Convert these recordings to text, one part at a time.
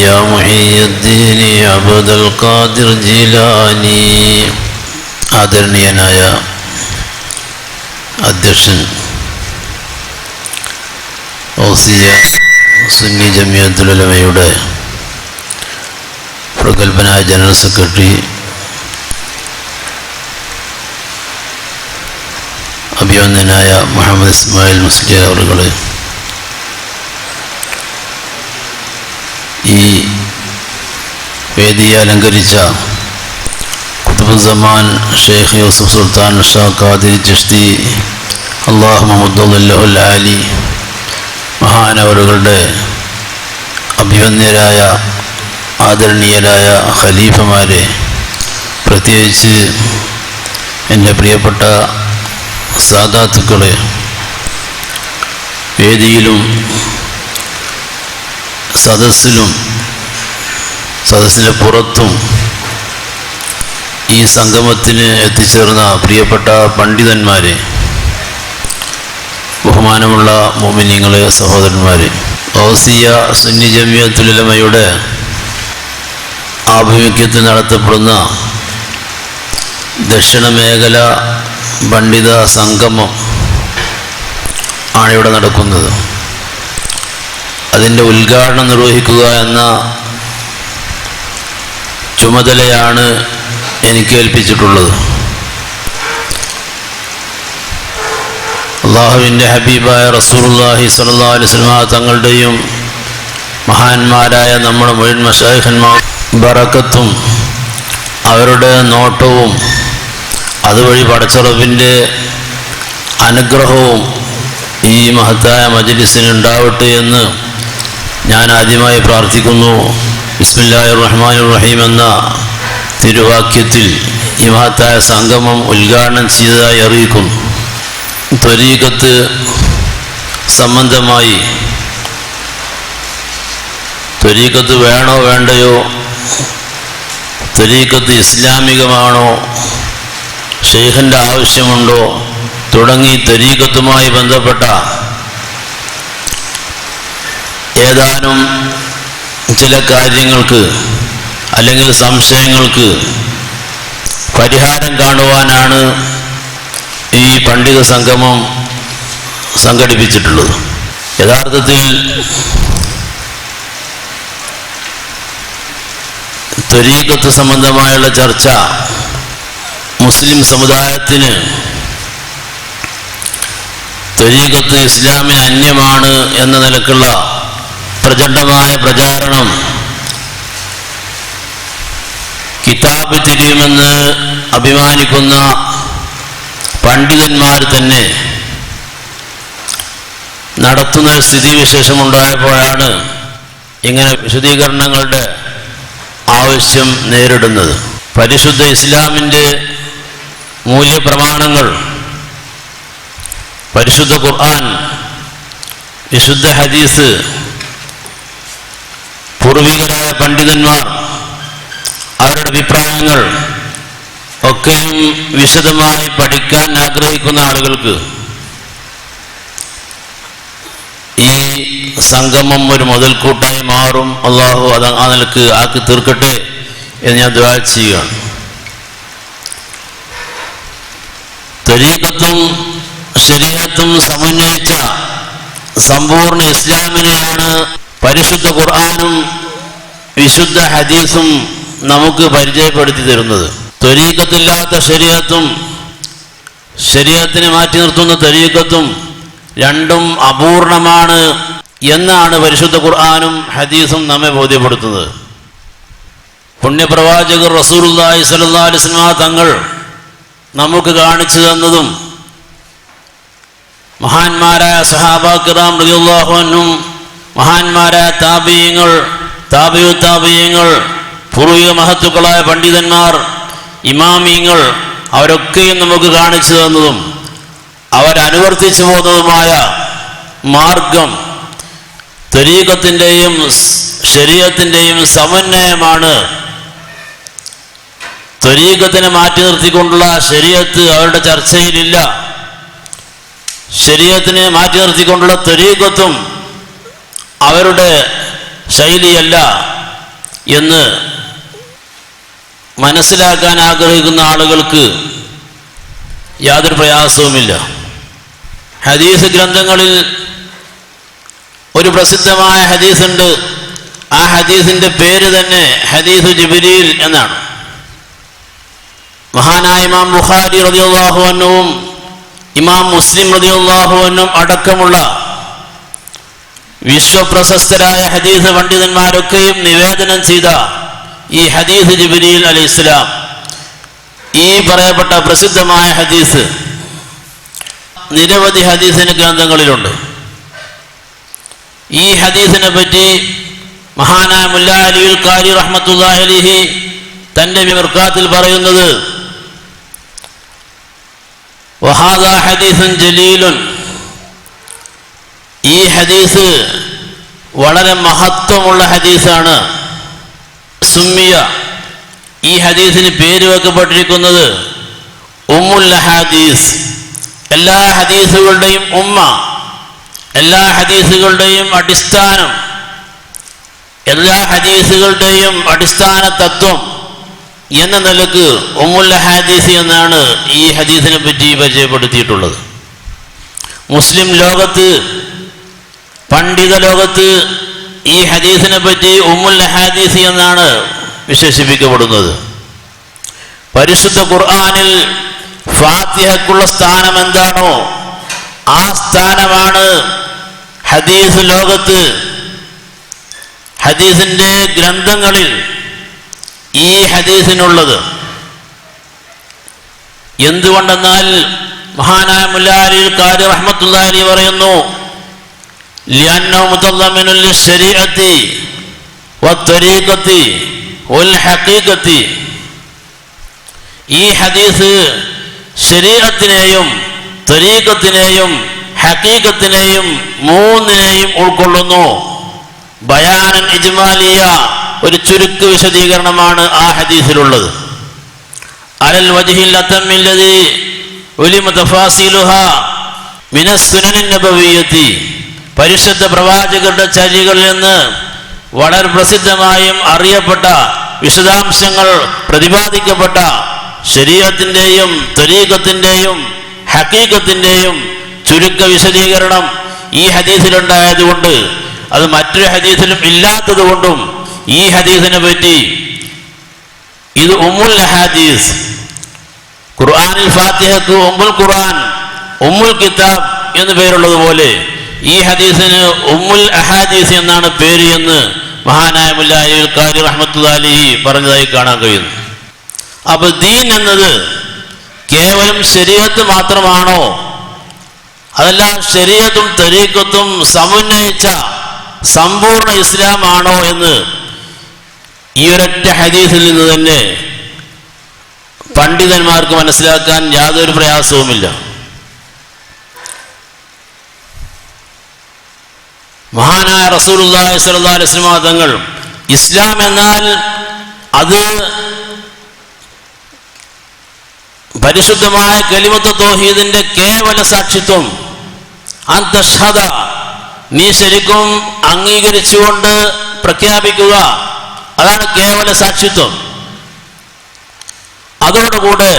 يا محي الدين عبد القادر ജീലാനി. ആദരണീയനായ അധ്യക്ഷൻ ഔസിയ സുന്നി ജമിയത്തുൽ ഉലമയുടെ പ്രഗത്ഭനായ ജനറൽ സെക്രട്ടറി അഭിവന്ദനായ മുഹമ്മദ് ഇസ്മായിൽ മുസ്ലിയാർ അവറുകളെ, ഈ വേദിയെ അലങ്കരിച്ച ഖുത്ബുസ്സമാൻ ഷെയ്ഖ് യൂസുഫ് സുൽത്താൻ ഷാ ഖാദിരി ചിശ്തി അല്ലാഹു മുഹമ്മദുൽ ആലി മഹാനവറുകളുടെ അഭിവന്യരായ ആദരണീയരായ ഖലീഫമാരെ, പ്രത്യേകിച്ച് എൻ്റെ പ്രിയപ്പെട്ട സാദാത്തുക്കളെ, വേദിയിലും സദസ്സിലെ പുറത്തും ഈ സംഗമത്തിന് എത്തിച്ചേർന്ന പ്രിയപ്പെട്ട പണ്ഡിതന്മാരെ, ബഹുമാനമുള്ള മുഅ്മിനീങ്ങളെ, സഹോദരന്മാരെ, ഔസിയ സുന്നി ജമിയത്തുൽ ഉലമയുടെ ആഭിമുഖ്യത്തിൽ നടത്തപ്പെടുന്ന ദക്ഷിണ മേഖല പണ്ഡിത സംഗമം ആണ് ഇവിടെ നടക്കുന്നത്. അതിൻ്റെ ഉദ്ഘാടനം നിർവഹിക്കുക എന്ന ചുമതലയാണ് എനിക്ക് ഏൽപ്പിച്ചിട്ടുള്ളത്. അല്ലാഹുവിൻ്റെ ഹബീബായ റസൂലുള്ളാഹി സ്വല്ലല്ലാഹു അലൈഹി വസല്ലം തങ്ങളുടെയും മഹാന്മാരായ നമ്മുടെ മുഴുവൻ മശായിഖന്മാർ ബറക്കത്തും അവരുടെ നോട്ടവും അതുവഴി പടച്ചറബിൻ്റെ അനുഗ്രഹവും ഈ മഹത്തായ മജ്ലിസിന് ഉണ്ടാവട്ടെ എന്ന് ഞാൻ ആദ്യമായി പ്രാർത്ഥിക്കുന്നു. ബിസ്മില്ലാഹിർ റഹ്മാനിർ റഹീം എന്ന തിരുവാക്യത്തിൽ ഈ മഹത്തായ സംഗമം ഉദ്ഘാടനം ചെയ്തതായി അറിയിക്കുന്നു. ത്വരീഖത്ത് സംബന്ധമായി, ത്വരീഖത്ത് വേണോ വേണ്ടയോ, ത്വരീഖത്ത് ഇസ്ലാമികമാണോ, ഷെയ്ഖിൻ്റെ ആവശ്യമുണ്ടോ തുടങ്ങി ത്വരീഖത്തുമായി ബന്ധപ്പെട്ട ഏതാനും ചില കാര്യങ്ങൾക്ക് അല്ലെങ്കിൽ സംശയങ്ങൾക്ക് പരിഹാരം കാണുവാനാണ് ഈ പണ്ഡിത സംഗമം സംഘടിപ്പിച്ചിട്ടുള്ളത്. യഥാർത്ഥത്തിൽ ത്വരീഖത്ത് സംബന്ധമായുള്ള ചർച്ച മുസ്ലിം സമുദായത്തിന് ത്വരീഖത്ത് ഇസ്ലാമിന് അന്യമാണ് എന്ന നിലക്കുള്ള പ്രചണ്ഡമായ പ്രചാരണം കിതാബ് തിരിയുമെന്ന് അഭിമാനിക്കുന്ന പണ്ഡിതന്മാർ തന്നെ നടത്തുന്ന സ്ഥിതിവിശേഷമുണ്ടായപ്പോഴാണ് ഇങ്ങനെ വിശദീകരണങ്ങളുടെ ആവശ്യം നേരിടുന്നത്. പരിശുദ്ധ ഇസ്ലാമിൻ്റെ മൂല്യപ്രമാണങ്ങൾ, പരിശുദ്ധ ഖുർആൻ, വിശുദ്ധ ഹദീസ്, പൂർവികരായ പണ്ഡിതന്മാർ അവരുടെ അഭിപ്രായങ്ങൾ ഒക്കെയും വിശദമായി പഠിക്കാൻ ആഗ്രഹിക്കുന്ന ആളുകൾക്ക് ഈ സംഗമം ഒരു മുതൽക്കൂട്ടായി മാറും. അല്ലാഹു അത് ആ നിലക്ക് ആക്കി തീർക്കട്ടെ എന്ന് ഞാൻ ദുആ ചെയ്യുകയാണ്. ത്വരീഖത്തും ശരീഅത്തും സമന്വയിച്ച സമ്പൂർണ്ണ ഇസ്ലാമിനെയാണ് പരിശുദ്ധ ഖുർആനും വിശുദ്ധ ഹദീസും നമുക്ക് പരിചയപ്പെടുത്തി തരുന്നത്. ത്വരീഖത്തില്ലാത്ത ശരീഅത്തും ശരീഅത്തിനെ മാറ്റി നിർത്തുന്ന ത്വരീഖത്തും രണ്ടും അപൂർണമാണ് എന്നാണ് പരിശുദ്ധ ഖുർആനും ഹദീസും നമ്മെ ബോധ്യപ്പെടുത്തുന്നത്. പുണ്യപ്രവാചകർ റസൂലുള്ളാഹി സ്വല്ലല്ലാഹു അലൈഹി വസല്ലം തങ്ങൾ നമുക്ക് കാണിച്ചു തന്നതും മഹാന്മാരായ സഹാബാ കിറാം റളിയല്ലാഹു അൻഹും, മഹാന്മാരായ താബിഈങ്ങൾ, താബിഉ താബിഈങ്ങൾ, പൂർവിക മഹത്തുക്കളായ പണ്ഡിതന്മാർ, ഇമാമീങ്ങൾ, അവരൊക്കെയും നമുക്ക് കാണിച്ചു തന്നതും അവരനുവർത്തിച്ചു പോകുന്നതുമായ മാർഗം ത്വരീഖത്തിൻ്റെയും ശരീഅത്തിൻ്റെയും സമന്വയമാണ്. ത്വരീഖത്തിനെ മാറ്റി നിർത്തിക്കൊണ്ടുള്ള ശരീഅത്ത് അവരുടെ ചർച്ചയിലില്ല. ശരീഅത്തിനെ മാറ്റി നിർത്തിക്കൊണ്ടുള്ള ത്വരീഖത്തും അവരുടെ ശൈലിയല്ല. എന്ന് മനസ്സിലാക്കാൻ ആഗ്രഹിക്കുന്ന ആളുകൾക്ക് യാതൊരു പ്രയാസവുമില്ല. ഹദീസ് ഗ്രന്ഥങ്ങളിൽ ഒരു പ്രസിദ്ധമായ ഹദീസുണ്ട്. ആ ഹദീസിന്റെ പേര് തന്നെ ഹദീസ് ജിബ്രീൽ എന്നാണ്. മഹാനായ ഇമാം ബുഖാരി റളിയല്ലാഹു അൻഹുവും ഇമാം മുസ്ലിം റളിയല്ലാഹു അൻഹും അടക്കമുള്ള വിശ്വപ്രശസ്തരായ ഹദീസ് പണ്ഡിതന്മാരൊക്കെയും നിവേദനം ചെയ്ത ഈ ഹദീസ് ജിബ്രീൽ അലൈഹിസ്സലാം, ഈ പറയപ്പെട്ട പ്രസിദ്ധമായ ഹദീസ് നിരവധി ഹദീസിന് ഗ്രന്ഥങ്ങളിലുണ്ട്. ഈ ഹദീസിനെ പറ്റി മഹാനായ മുല്ലാ അലിയുൽ ഖാരി റഹ്മത്തുള്ളാഹി അലൈഹി തന്റെ മിർഖാത്തിൽ പറയുന്നത്, വഹാദാ ഹദീസുൻ ജലീലുൻ, ഈ ഹദീസ് വളരെ മഹത്വമുള്ള ഹദീസാണ്. സുമ്മിയ, ഈ ഹദീസിന് പേര് വെക്കപ്പെട്ടിരിക്കുന്നത് ഉമ്മുൽ ഹദീസ്, എല്ലാ ഹദീസുകളുടെയും ഉമ്മ, എല്ലാ ഹദീസുകളുടെയും അടിസ്ഥാനം, എല്ലാ ഹദീസുകളുടെയും അടിസ്ഥാന തത്വം എന്ന നിലക്ക് ഉമ്മുൽ ഹദീസ് എന്നാണ് ഈ ഹദീസിനെ പറ്റി പരിചയപ്പെടുത്തിയിട്ടുള്ളത്. മുസ്ലിം ലോകത്ത്, പണ്ഡിത ലോകത്ത് ഈ ഹദീസിനെ പറ്റി ഉമ്മുൽ ഹദീസ് എന്നാണ് വിശേഷിപ്പിക്കപ്പെടുന്നത്. പരിശുദ്ധ ഖുർആനിൽ ഫാത്തിഹക്കുള്ള സ്ഥാനം എന്താണോ ആ സ്ഥാനമാണ് ഹദീസ് ലോകത്ത്, ഹദീസിന്റെ ഗ്രന്ഥങ്ങളിൽ ഈ ഹദീസിനുള്ളത്. എന്തുകൊണ്ടെന്നാൽ മഹാനായ മുല്ലാ അലിയുൽ ഖാരി റഹ്മത്തുള്ളാഹി അലൈഹി പറയുന്നു, ലിഅന്നഹു മുതല്ലമിനുൽ ലിശ്ശരീഅത്തി വത്വരീഖത്തി വൽ ഹഖീഖത്തി, ഈ ഹദീസ് ശരീഅത്തിനെയും ത്വരീഖത്തിനെയും ഹഖീഖത്തിനെയും മൂന്നിനെയും ഉൾക്കൊള്ളുന്നു. ബയാനൻ ഇജ്മാലിയ, ഒരു ചുരുക്ക് വിശദീകരണമാണ് ആ ഹദീസിലുള്ളത്. അലൽ വജ്ഹിൽ അത്തമ്മില്ലദി ഉലിമ തഫാസീലുഹാ മിനസ് സുനനിൻ നബവിയ്യത്തി, പരിശുദ്ധ പ്രവാചകരുടെ ചര്യകളിൽ നിന്ന് വളരെ പ്രസിദ്ധമായും അറിയപ്പെട്ട വിശദാംശങ്ങൾ പ്രതിപാദിക്കപ്പെട്ട ശരീഅത്തിൻ്റെയും ത്വരീഖത്തിൻ്റെയും ഹഖീഖത്തിൻ്റെയും ചുരുക്ക വിശദീകരണം ഈ ഹദീസിലുണ്ടായതുകൊണ്ട്, അത് മറ്റൊരു ഹദീസിലും ഇല്ലാത്തതുകൊണ്ടും ഈ ഹദീസിനെ പറ്റി ഇത് ഉമ്മുൽ ഹദീസ്, ഖുർആനിൽ ഫാത്തിഹക്ക് ഉമ്മുൽ ഖുർആൻ, ഉമ്മുൽ കിതാബ് എന്ന് പേരുള്ളതുപോലെ ഈ ഹദീസിന് ഉമ്മുൽ അഹാദീസ് എന്നാണ് പേര് എന്ന് മഹാനായ മുല്ലാ അലിയുൽ ഖാരി റഹ്മത്തുള്ളാഹി അലൈഹി പറഞ്ഞതായി കാണാൻ കഴിയുന്നു. അപ്പൊ ദീൻ എന്നത് കേവലം ശരീഅത്ത് മാത്രമാണോ, അതല്ല ശരീഅത്തും തരീഖത്തും സമന്വയിച്ച സമ്പൂർണ്ണ ഇസ്ലാമാണോ എന്ന് ഈ ഒരൊറ്റ ഹദീസിൽ നിന്ന് തന്നെ പണ്ഡിതന്മാർക്ക് മനസ്സിലാക്കാൻ യാതൊരു പ്രയാസവുമില്ല. മഹാനായ റസൂലുള്ളാഹി സ്വല്ലല്ലാഹു അലൈഹി വസല്ലം തങ്ങൾ ഇസ്ലാം എന്നാൽ അത് പരിശുദ്ധമായ കലിമത്ത് തൗഹീദിന്റെ കേവല സാക്ഷിത്വം, അന്തഷ്ഹദ, നീ ശരിക്കും അംഗീകരിച്ചുകൊണ്ട് പ്രഖ്യാപിക്കുക, അതാണ് കേവല സാക്ഷിത്വം. അതോടുകൂടെ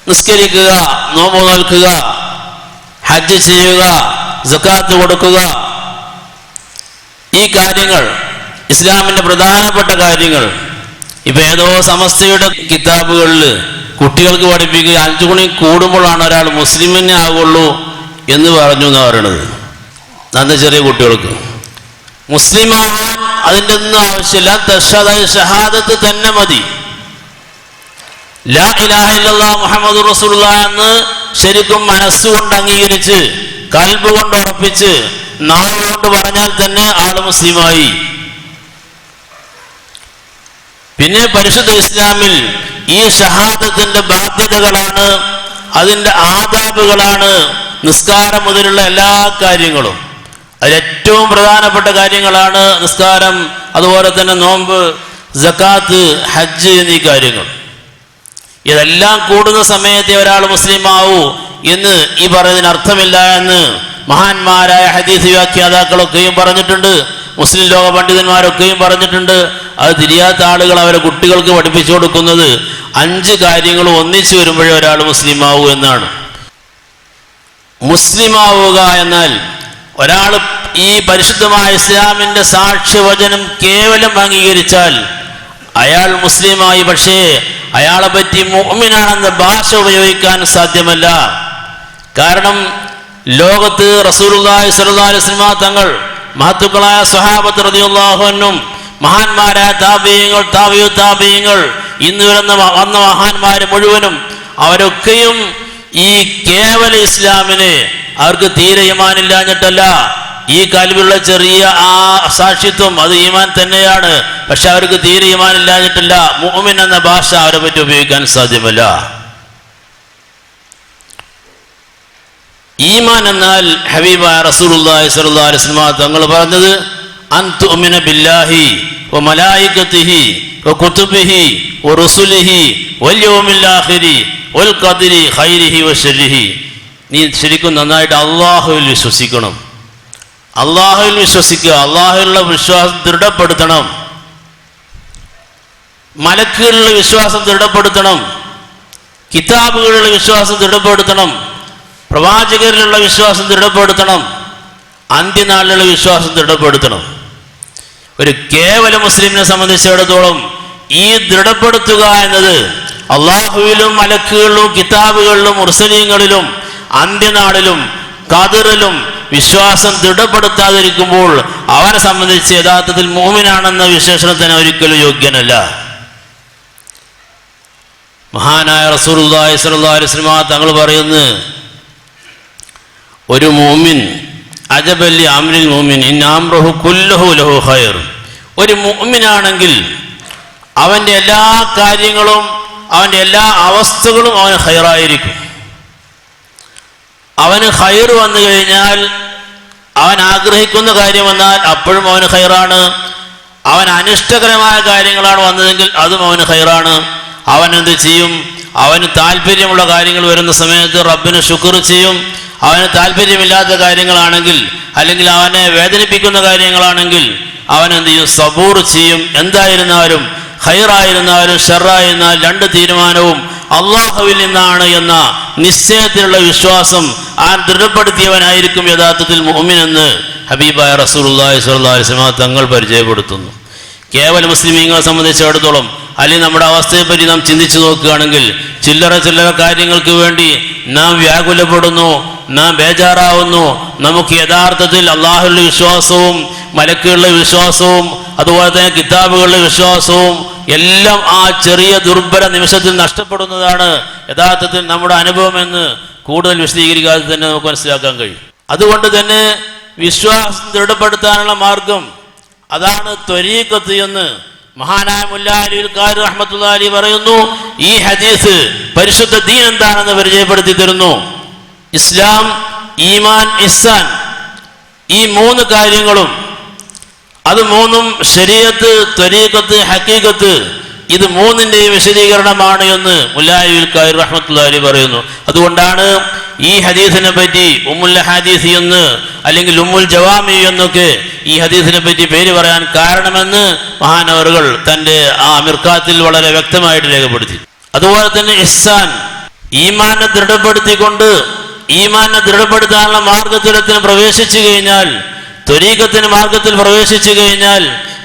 നിസ്കരിക്കുക, നോമ്പ് നോൽക്കുക, ഹജ്ജ് ചെയ്യുക, സക്കാത്ത് കൊടുക്കുക, ഈ കാര്യങ്ങൾ ഇസ്ലാമിന്റെ പ്രധാനപ്പെട്ട കാര്യങ്ങൾ. ഇപ്പൊ ഏതോ സമസ്തയുടെ കിതാബുകളിൽ കുട്ടികൾക്ക് പഠിപ്പിക്കുക 5 മണി കൂടുമ്പോഴാണ് ഒരാൾ മുസ്ലിമിനെ ആകുള്ളൂ എന്ന് പറഞ്ഞു എന്നാണ് പറയണത്. നന്ന ചെറിയ കുട്ടികൾക്ക് മുസ്ലിമാവാൻ അതിൻ്റെ ഒന്നും ആവശ്യമില്ല, ഷഹാദത്ത് തന്നെ മതി. ലാ ഇലാഹ ഇല്ലല്ലാഹ് മുഹമ്മദുർ റസൂലുള്ളാഹ് എന്ന് ശരിക്കും മനസ്സുകൊണ്ട് അംഗീകരിച്ച് കൽബ് കൊണ്ട് ഉറപ്പിച്ച് നാവുകൊണ്ട് പറഞ്ഞാൽ തന്നെ ആള് മുസ്ലിമായി. പിന്നെ പരിശുദ്ധ ഇസ്ലാമിൽ ഈ ഷഹാദത്തിന്റെ ബാധ്യതകളാണ്, അതിൻ്റെ ആദാബുകളാണ് നിസ്കാരം മുതലുള്ള എല്ലാ കാര്യങ്ങളും. അതിലേറ്റവും പ്രധാനപ്പെട്ട കാര്യങ്ങളാണ് നിസ്കാരം, അതുപോലെ തന്നെ നോമ്പ്, സക്കാത്ത്, ഹജ്ജ് എന്നീ കാര്യങ്ങൾ. ഇതെല്ലാം കൂടുന്ന സമയത്തെ ഒരാൾ മുസ്ലിം ആവൂ എന്ന് ഈ പറയുന്നതിന് അർത്ഥമില്ല എന്ന് മഹാന്മാരായ ഹദീസ് വ്യാഖ്യാതാക്കളൊക്കെയും പറഞ്ഞിട്ടുണ്ട്, മുസ്ലിം ലോക പണ്ഡിതന്മാരൊക്കെയും പറഞ്ഞിട്ടുണ്ട്. അത് തിരിയാത്ത ആളുകൾ അവരെ കുട്ടികൾക്ക് പഠിപ്പിച്ചു കൊടുക്കുന്നത് 5 കാര്യങ്ങൾ ഒന്നിച്ചു വരുമ്പോഴേ ഒരാൾ മുസ്ലിം ആവൂ എന്നാണ്. മുസ്ലിം ആവുക എന്നാൽ ഒരാൾ ഈ പരിശുദ്ധമായ ഇസ്ലാമിന്റെ സാക്ഷ്യവചനം കേവലം അംഗീകരിച്ചാൽ അയാൾ മുസ്ലിമായി. പക്ഷേ അയാളെ പറ്റി മുഅ്മിനാണെന്ന ഭാഷ ഉപയോഗിക്കാൻ സാധ്യമല്ല. കാരണം ലോകത്ത് റസൂലുള്ളാഹി സ്വല്ലല്ലാഹു അലൈഹി വസല്ലം തങ്ങൾ, മഹത്തുക്കളായ സ്വഹാബത്ത് റളിയല്ലാഹു അൻഹും, മഹാന്മാരായ താബിഈങ്ങൾ, താബിഉ താബിഈങ്ങൾ, ഇന്ന് വന്ന മഹാന്മാര് മുഴുവനും അവരൊക്കെയും ഈ കേവല ഇസ്ലാമിന് അവർക്ക് തീരെ ഈമാനില്ലാഞ്ഞിട്ടല്ല. ഈ കൽബിലുള്ള ചെറിയ ആ സാക്ഷിത്വം അത് ഈമാൻ തന്നെയാണ്. പക്ഷെ അവർക്ക് തീരെ ഈമാനില്ലാഞ്ഞിട്ടില്ല. മുഅ്മിൻ എന്ന ഭാഷ അവരെ പറ്റി ഉപയോഗിക്കാൻ സാധ്യമല്ല. ഈമാൻ എന്നാൽ ഹബീബായ റസൂലുള്ളാഹി സ്വല്ലല്ലാഹു അലൈഹി വസല്ലം തങ്ങൾ പറഞ്ഞത് അൻ തുഅ്മിന ബില്ലാഹി വ മലായികതിഹി വ കുതുബിഹി വ റുസുലിഹി വൽ യൗമിൽ ആഖിരി വൽ ഖദരി ഖൈരിഹി വ ശർരിഹി. നീ ശരിക്കും നന്നായിട്ട് അല്ലാഹുവിൽ വിശ്വസിക്കണം. അല്ലാഹുവിൽ വിശ്വസിക്കുക, അല്ലാഹുവിലുള്ള വിശ്വാസം ദൃഢപ്പെടുത്തണം. മലക്കുകളിലുള്ള വിശ്വാസം ദൃഢപ്പെടുത്തണം. കിതാബുകളിലുള്ള വിശ്വാസം ദൃഢപ്പെടുത്തണം. പ്രവാചകരിലുള്ള വിശ്വാസം ദൃഢപ്പെടുത്തണം. അന്ത്യനാളിലുള്ള വിശ്വാസം ദൃഢപ്പെടുത്തണം. ഒരു കേവല മുസ്ലിമിനെ സംബന്ധിച്ചിടത്തോളം ഈ ദൃഢപ്പെടുത്തുക എന്നത് അള്ളാഹുവിലും മലക്കുകളിലും കിതാബുകളിലും മുർസലീങ്ങളിലും അന്ത്യനാളിലും ഖദറിലും വിശ്വാസം ദൃഢപ്പെടുത്താതിരിക്കുമ്പോൾ അവരെ സംബന്ധിച്ച് യഥാർത്ഥത്തിൽ മുഅ്മിനാണെന്ന വിശേഷണത്തിന് ഒരിക്കലും യോഗ്യനല്ല. മഹാനായ റസൂലുള്ളാഹി സ്വല്ലല്ലാഹു അലൈഹി വസല്ലം തങ്ങൾ പറയുന്നു, ഒരു മുഅ്മിൻ അജബല്ലി അംരിൽ മുഅ്മിൻ ഇൻ അംറഹു കുല്ലഹു ലഹു ഖൈർ. ഒരു മുഅ്മിനാണെങ്കിൽ അവൻ്റെ എല്ലാ കാര്യങ്ങളും അവൻ്റെ എല്ലാ അവസ്ഥകളും അവന് ഖൈറായിരിക്കും. അവന് ഖൈർ വന്നു കഴിഞ്ഞാൽ, അവൻ ആഗ്രഹിക്കുന്ന കാര്യം വന്നാൽ അപ്പോഴും അവന് ഖൈറാണ്. അവൻ അനിഷ്ടകരമായ കാര്യങ്ങളാണ് വന്നതെങ്കിൽ അതും അവന് ഖൈറാണ്. അവൻ എന്ത് ചെയ്യും? അവന് താല്പര്യമുള്ള കാര്യങ്ങൾ വരുന്ന സമയത്ത് റബ്ബിന് ശുക്ർ ചെയ്യും. അവന് താല്പര്യമില്ലാത്ത കാര്യങ്ങളാണെങ്കിൽ, അല്ലെങ്കിൽ അവനെ വേദനിപ്പിക്കുന്ന കാര്യങ്ങളാണെങ്കിൽ അവൻ എന്ത് ചെയ്യും? സബൂർ ചെയ്യും. എന്തായിരുന്നാലും, ഖൈറായിരുന്നാലും ഷർറായിരുന്നാലും 2 തീരുമാനവും അള്ളാഹുവിൽ നിന്നാണ് എന്ന നിശ്ചയത്തിലുള്ള വിശ്വാസം ആ ദൃഢപ്പെടുത്തിയവനായിരിക്കും യഥാർത്ഥത്തിൽ മുഅ്മിൻ എന്ന് ഹബീബായ റസൂലുള്ളാഹി സ്വല്ലല്ലാഹു അലൈഹി വസല്ലം തങ്ങൾ പരിചയപ്പെടുത്തുന്നു. കേവല മുസ്ലിമീങ്ങളെ സംബന്ധിച്ചിടത്തോളം അല്ലെങ്കിൽ നമ്മുടെ അവസ്ഥയെപ്പറ്റി നാം ചിന്തിച്ചു നോക്കുകയാണെങ്കിൽ ചില്ലറ കാര്യങ്ങൾക്ക് വേണ്ടി നാം വ്യാകുലപ്പെടുന്നു, നാം ബേജാറാവുന്നു. നമുക്ക് യഥാർത്ഥത്തിൽ അള്ളാഹുവിൻ്റെ വിശ്വാസവും മലക്കുകളുടെ വിശ്വാസവും അതുപോലെ തന്നെ കിതാബുകളുടെ വിശ്വാസവും എല്ലാം ആ ചെറിയ ദുർബല നിമിഷത്തിൽ നഷ്ടപ്പെടുന്നതാണ് യഥാർത്ഥത്തിൽ നമ്മുടെ അനുഭവം എന്ന് കൂടുതൽ വിശദീകരിക്കാതെ തന്നെ നമുക്ക് മനസ്സിലാക്കാൻ കഴിയും. അതുകൊണ്ട് തന്നെ വിശ്വാസം ദൃഢപ്പെടുത്താനുള്ള മാർഗം അതാണ് ത്വരീഖത്ത് എന്ന് മഹാനായ മുല്ലാ അലി ഖാരി റഹ്മത്തുള്ളാഹി അലൈഹി പറയുന്നു. ഈ ഹദീസ് പരിശുദ്ധ ദീൻ എന്താണെന്ന് പരിചയപ്പെടുത്തി തരുന്നു. ഇസ്ലാം, ഈമാൻ, ഇഹ്സാൻ, ഈ 3 കാര്യങ്ങളും, അത് 3ഉം ശരീഅത്ത്, ത്വരീഖത്ത്, ഹഖീഖത്ത്, ഇത് 3ന്റെയും വിശദീകരണമാണ് എന്ന് മുല്ലാ അലി ഖാരി റഹ്മത്തുള്ളാഹി അലൈഹി പറയുന്നു. അതുകൊണ്ടാണ് ഈ ഹദീസിനെ പറ്റി ഉമ്മുൽ ഹദീസ് എന്ന് അല്ലെങ്കിൽ ഉമ്മുൽ ജവാമി എന്നൊക്കെ ഈ ഹദീസിനെ പറ്റി പേര് പറയാൻ കാരണമെന്ന് മഹാനവറുകൾ തൻ്റെ ആ മിർക്കാത്തിൽ വളരെ വ്യക്തമായിട്ട് രേഖപ്പെടുത്തി. അതുപോലെ തന്നെ ഇഹ്സാൻ, ഈമാനെ ദൃഢപ്പെടുത്തിക്കൊണ്ട് ഈമാനെ ദൃഢപ്പെടുത്താനുള്ള മാർഗത്തിലത്തിന് പ്രവേശിച്ചു കഴിഞ്ഞാൽ, ത്വരീഖത്തിന് മാർഗത്തിൽ പ്രവേശിച്ചു കഴിഞ്ഞാൽ,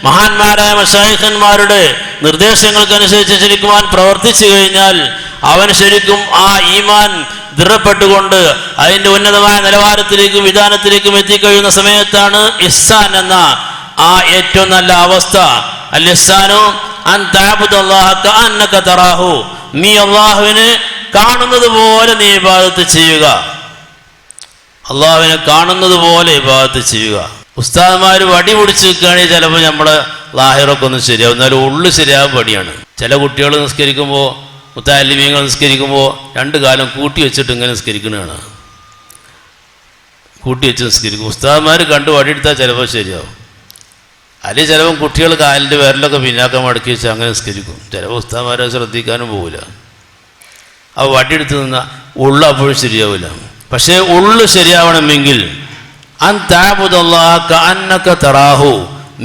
മഹാന്മാരായ മശായിഖന്മാരുടെ നിർദ്ദേശങ്ങൾക്കനുസരിച്ച് ശരിക്കും പ്രവർത്തിച്ചു കഴിഞ്ഞാൽ അവൻ ശരിക്കും ആ ഈമാൻ ദൃഢപ്പെട്ടുകൊണ്ട് അതിൻ്റെ ഉന്നതമായ നിലവാരത്തിലേക്കും വിധാനത്തിലേക്കും എത്തിക്കഴിയുന്ന സമയത്താണ് ഇഹ്സാൻ എന്ന ആ ഏറ്റവും നല്ല അവസ്ഥ. അൽ ഇഹ്സാനു അൻ തഅബുദല്ലാഹ കഅന്നക തറാഹു. നീ അല്ലാഹുവിനെ കാണുന്നത് പോലെ നീ ഇബാദത്ത് ചെയ്യുക. അള്ളാഹുവിനെ കാണുന്നത് പോലെ ഇബാദത്ത് ചെയ്യുക. ഉസ്താദ്മാർ വടി പിടിച്ച് നിൽക്കുകയാണെങ്കിൽ ചിലപ്പോൾ നമ്മളെ ലാഹിറൊക്കെ ഒന്നും ശരിയാവും, എന്നാലും ഉള്ളു ശരിയാകാൻ പണിയാണ്. ചില കുട്ടികൾ നിസ്കരിക്കുമ്പോൾ, മുത്തഅല്ലിമീങ്ങൾ നിസ്കരിക്കുമ്പോൾ 2 കാലം കൂട്ടി വെച്ചിട്ട് ഇങ്ങനെ നിസ്കരിക്കുന്നതാണ്. കൂട്ടി വെച്ച് നിസ്കരിക്കും. ഉസ്താദ്മാർ കണ്ട് വടിയെടുത്താൽ ചിലപ്പോൾ ശരിയാവും. അല്ലെങ്കിൽ ചിലപ്പോൾ കുട്ടികൾ കാലിൻ്റെ വിരലൊക്കെ പിന്നാക്കം മടക്കി വെച്ച് അങ്ങനെ നിസ്കരിക്കും. ചിലപ്പോൾ ഉസ്താദ്മാരെ ശ്രദ്ധിക്കാനും പോകില്ല. ആ വടിയെടുത്ത് നിന്നാൽ ഉള്ളു അപ്പോഴും ശരിയാവില്ല. പക്ഷേ ഉള്ളു ശരിയാവണമെങ്കിൽ അൻ തഅബുദല്ലാഹ കഅന്നക തറാഹു,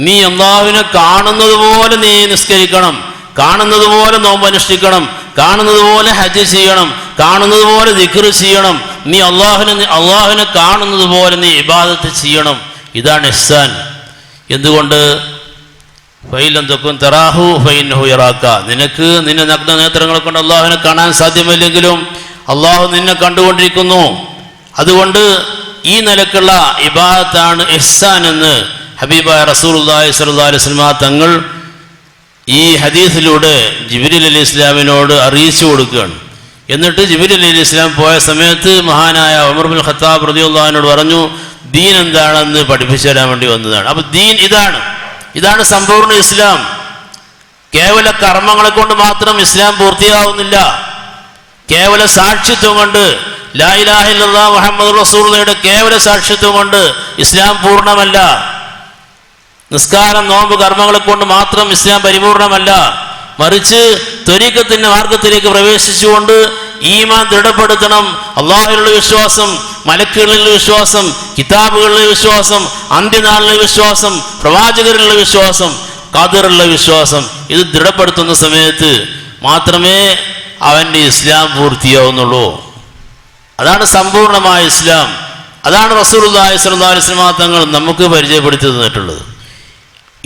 നീ അല്ലാഹുവിനെ കാണുന്നത് പോലെ നീ നിസ്കരിക്കണം, കാണുന്നത് പോലെ നോമ്പ് അനുഷ്ഠിക്കണം, കാണുന്നത് പോലെ ഹജ്ജ് ചെയ്യണം, കാണുന്നത് പോലെ ദിക്ർ ചെയ്യണം, നീ അള്ളാഹുവിനെ കാണുന്നത് പോലെ നീ ഇബാദത്ത് ചെയ്യണം. ഇതാണ് ഇഹ്സാൻ. എന്തുകൊണ്ട്? ഫൈലം തകുൻ തറാഹു ഫൈന്നഹു യറാക. നിനക്ക് നിന്റെ നഗ്ന നേത്രങ്ങളെ കൊണ്ട് അള്ളാഹുവിനെ കാണാൻ സാധ്യമല്ലെങ്കിലും അള്ളാഹു നിന്നെ കണ്ടുകൊണ്ടിരിക്കുന്നു. അതുകൊണ്ട് ഈ നിലക്കുള്ള ഇബാദത്താണ് ഇഹ്സാൻ എന്ന് ഹബീബായ റസൂലുള്ളാഹി സ്വല്ലല്ലാഹു അലൈഹി വസല്ലം തങ്ങൾ ഈ ഹദീസിലൂടെ ജിബ്രീൽ അലൈഹി ഇസ്ലാമിനോട് അറിയിച്ചു കൊടുക്കുകയാണ്. എന്നിട്ട് ജിബ്രീൽ അലൈഹി ഇസ്ലാം പോയ സമയത്ത് മഹാനായ ഉമർ ബിൻ ഖത്താബ് റളിയല്ലാഹു അൻഹു പറഞ്ഞു, ദീൻ എന്താണെന്ന് പഠിപ്പിച്ചു തരാൻ വേണ്ടി വന്നതാണ്. അപ്പോൾ ദീൻ ഇതാണ് സമ്പൂർണ്ണ ഇസ്ലാം. കേവല കർമ്മങ്ങളെ കൊണ്ട് മാത്രം ഇസ്ലാം പൂർത്തിയാവുന്നില്ല. കേവല സാക്ഷിത്വം കൊണ്ട്, ലാ ഇലാഹ ഇല്ലല്ലാഹ് മുഹമ്മദുർ റസൂലുള്ളാഹിയുടെ കേവല സാക്ഷിത്വം കൊണ്ട് ഇസ്ലാം പൂർണ്ണമല്ല. നിസ്കാരം, നോമ്പ്, കർമ്മങ്ങളെ കൊണ്ട് മാത്രം ഇസ്ലാം പരിപൂർണമല്ല. മറിച്ച് ത്വരീഖത്തിന്റെ മാർഗത്തിലേക്ക് പ്രവേശിച്ചുകൊണ്ട് ഈമാൻ ദൃഢപ്പെടുത്തണം. അള്ളാഹുവിലുള്ള വിശ്വാസം, മലക്കുകളിലുള്ള വിശ്വാസം, കിതാബുകളിലെ വിശ്വാസം, അന്ത്യനാളിലെ വിശ്വാസം, പ്രവാചകരിലുള്ള വിശ്വാസം, ഖദറിലുള്ള വിശ്വാസം, ഇത് ദൃഢപ്പെടുത്തുന്ന സമയത്ത് മാത്രമേ അവൻ്റെ ഇസ്ലാം പൂർത്തിയാവുന്നുള്ളൂ. അതാണ് സമ്പൂർണമായ ഇസ്ലാം. അതാണ് റസൂലുള്ളാഹി സ്വല്ലല്ലാഹു അലൈഹി വസല്ലം തങ്ങൾ നമുക്ക് പരിചയപ്പെടുത്തി തന്നിട്ടുള്ളത്.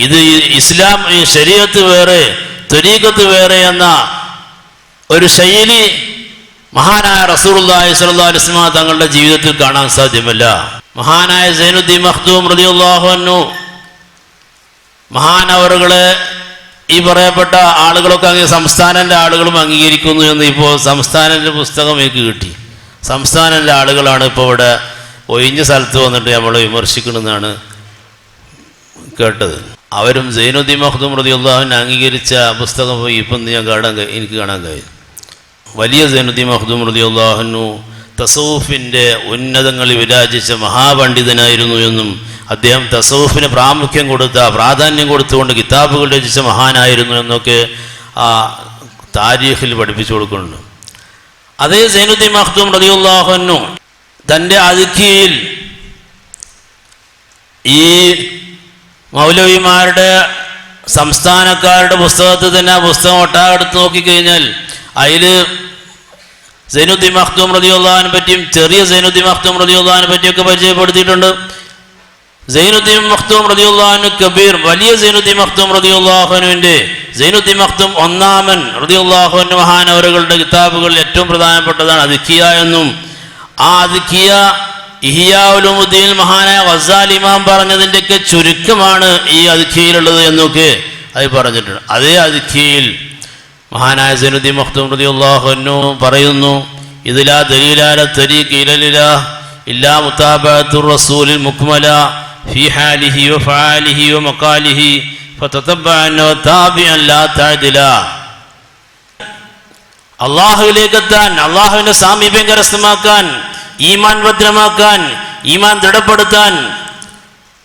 ഇത് ഇസ്ലാം, ഈ ശരീഅത്ത് വേറെ ത്വരീഖത്ത് വേറെ എന്ന ഒരു ശൈലി മഹാനായ റസൂലുള്ളാഹി സ്വല്ലല്ലാഹു അലൈഹി വസല്ലം തങ്ങളുടെ ജീവിതത്തിൽ കാണാൻ സാധ്യമല്ല. മഹാനായ സൈനുദ്ദീൻ മഖ്ദൂം റളിയല്ലാഹു അൻഹു മഹാനവറുകളെ ഈ പറയപ്പെട്ട ആളുകളൊക്കെ സംസ്ഥാനൻ്റെ ആളുകളും അംഗീകരിക്കുന്നു എന്ന് ഇപ്പോൾ സംസ്ഥാനൻ്റെ പുസ്തകം എനിക്ക് കിട്ടി. സംസ്ഥാനൻ്റെ ആളുകളാണ് ഇപ്പോൾ ഇവിടെ ഒഴിഞ്ഞ സ്ഥലത്ത് വന്നിട്ട് നമ്മളെ വിമർശിക്കണമെന്നാണ് കേട്ടത്. അവരും സൈനുദ്ദീൻ മഖ്ദൂം റളിയല്ലാഹു അൻഹു അംഗീകരിച്ച പുസ്തകം പോയി ഇപ്പം എനിക്ക് കാണാൻ കഴിയും. വലിയ സൈനുദ്ദീൻ മഖ്ദൂം റളിയല്ലാഹു അൻഹു തസൗഫിൻ്റെ ഉന്നതങ്ങളിൽ വിരാജിച്ച മഹാപണ്ഡിതനായിരുന്നു എന്നും അദ്ദേഹം തസൗഫിന് പ്രാധാന്യം കൊടുത്തുകൊണ്ട് കിതാബുകൾ രചിച്ച മഹാനായിരുന്നു എന്നൊക്കെ ആ താരീഖിൽ പഠിപ്പിച്ചു കൊടുക്കുന്നുണ്ട്. അതേ സൈനുദ്ദീൻ മഖ്ദൂം റളിയല്ലാഹു അൻഹു തൻ്റെ അദ്കിയയിൽ ഈ മൗലവിമാരുടെ സംസ്ഥാനക്കാരുടെ പുസ്തകത്തിൽ തന്നെ ആ പുസ്തകം ഒട്ടാകെടുത്ത് നോക്കിക്കഴിഞ്ഞാൽ അതിൽ സൈനുദ്ദീൻ മഖ്ദൂം റളിയല്ലാഹു അൻഹുവിനെ പറ്റിയും ചെറിയ സൈനുദ്ദീൻ മഖ്ദൂം റളിയല്ലാഹു അൻഹുവിനെ പറ്റിയൊക്കെ പരിചയപ്പെടുത്തിയിട്ടുണ്ട്. സൈനുദ്ദീൻ മഖ്ദൂം റളിയല്ലാഹു അൻഹു കബീർ, വലിയ സൈനുദ്ദീൻ മഖ്ദൂം റളിയല്ലാഹു അൻഹുവിൻ്റെ സൈനുദ്ദീൻ മഖ്ദൂം ഒന്നാമൻ റളിയല്ലാഹു അൻഹു മഹാനവറുകളുടെ കിതാബുകളിൽ ഏറ്റവും പ്രധാനപ്പെട്ടതാണ് അദ്കിയ എന്നും ആ അദ്കിയ ഇഹ്യാ ഉലൂമുദ്ദീൻ മഹാനായ ഗസാലി ഇമാം പറഞ്ഞതിൻ്റെയൊക്കെ ചുരുക്കമാണ് ഈ അദ്കിയയിലുള്ളത് എന്നൊക്കെ അത് പറഞ്ഞിട്ടുണ്ട്. അതേ അദ്കിയയിൽ മഹാനായ സൈനുദ്ദീൻ മഖ്ദൂം റളിയല്ലാഹു അൻഹു പറയുന്നു, ഇതിലാ ദലീലാല തരീഖ് ഇലലിലാഹ് ഇല്ലാ മുതാബഅത്തുർ റസൂലിൽ മുക്മല ഫീ ഹാലിഹി വഫആലിഹി വമഖാലിഹി ഫതതബ്ബഅൻ വതാബിഅൻ ലാ തഅദില. അല്ലാഹുവിലേക്കെത്താൻ, അല്ലാഹുവിന്റെ സാമീപ്യം കരസ്ഥമാക്കാൻ, ഈമാൻ ഭദ്രമാക്കാൻ, ഈമാൻ ദൃഢപ്പെടുത്താൻ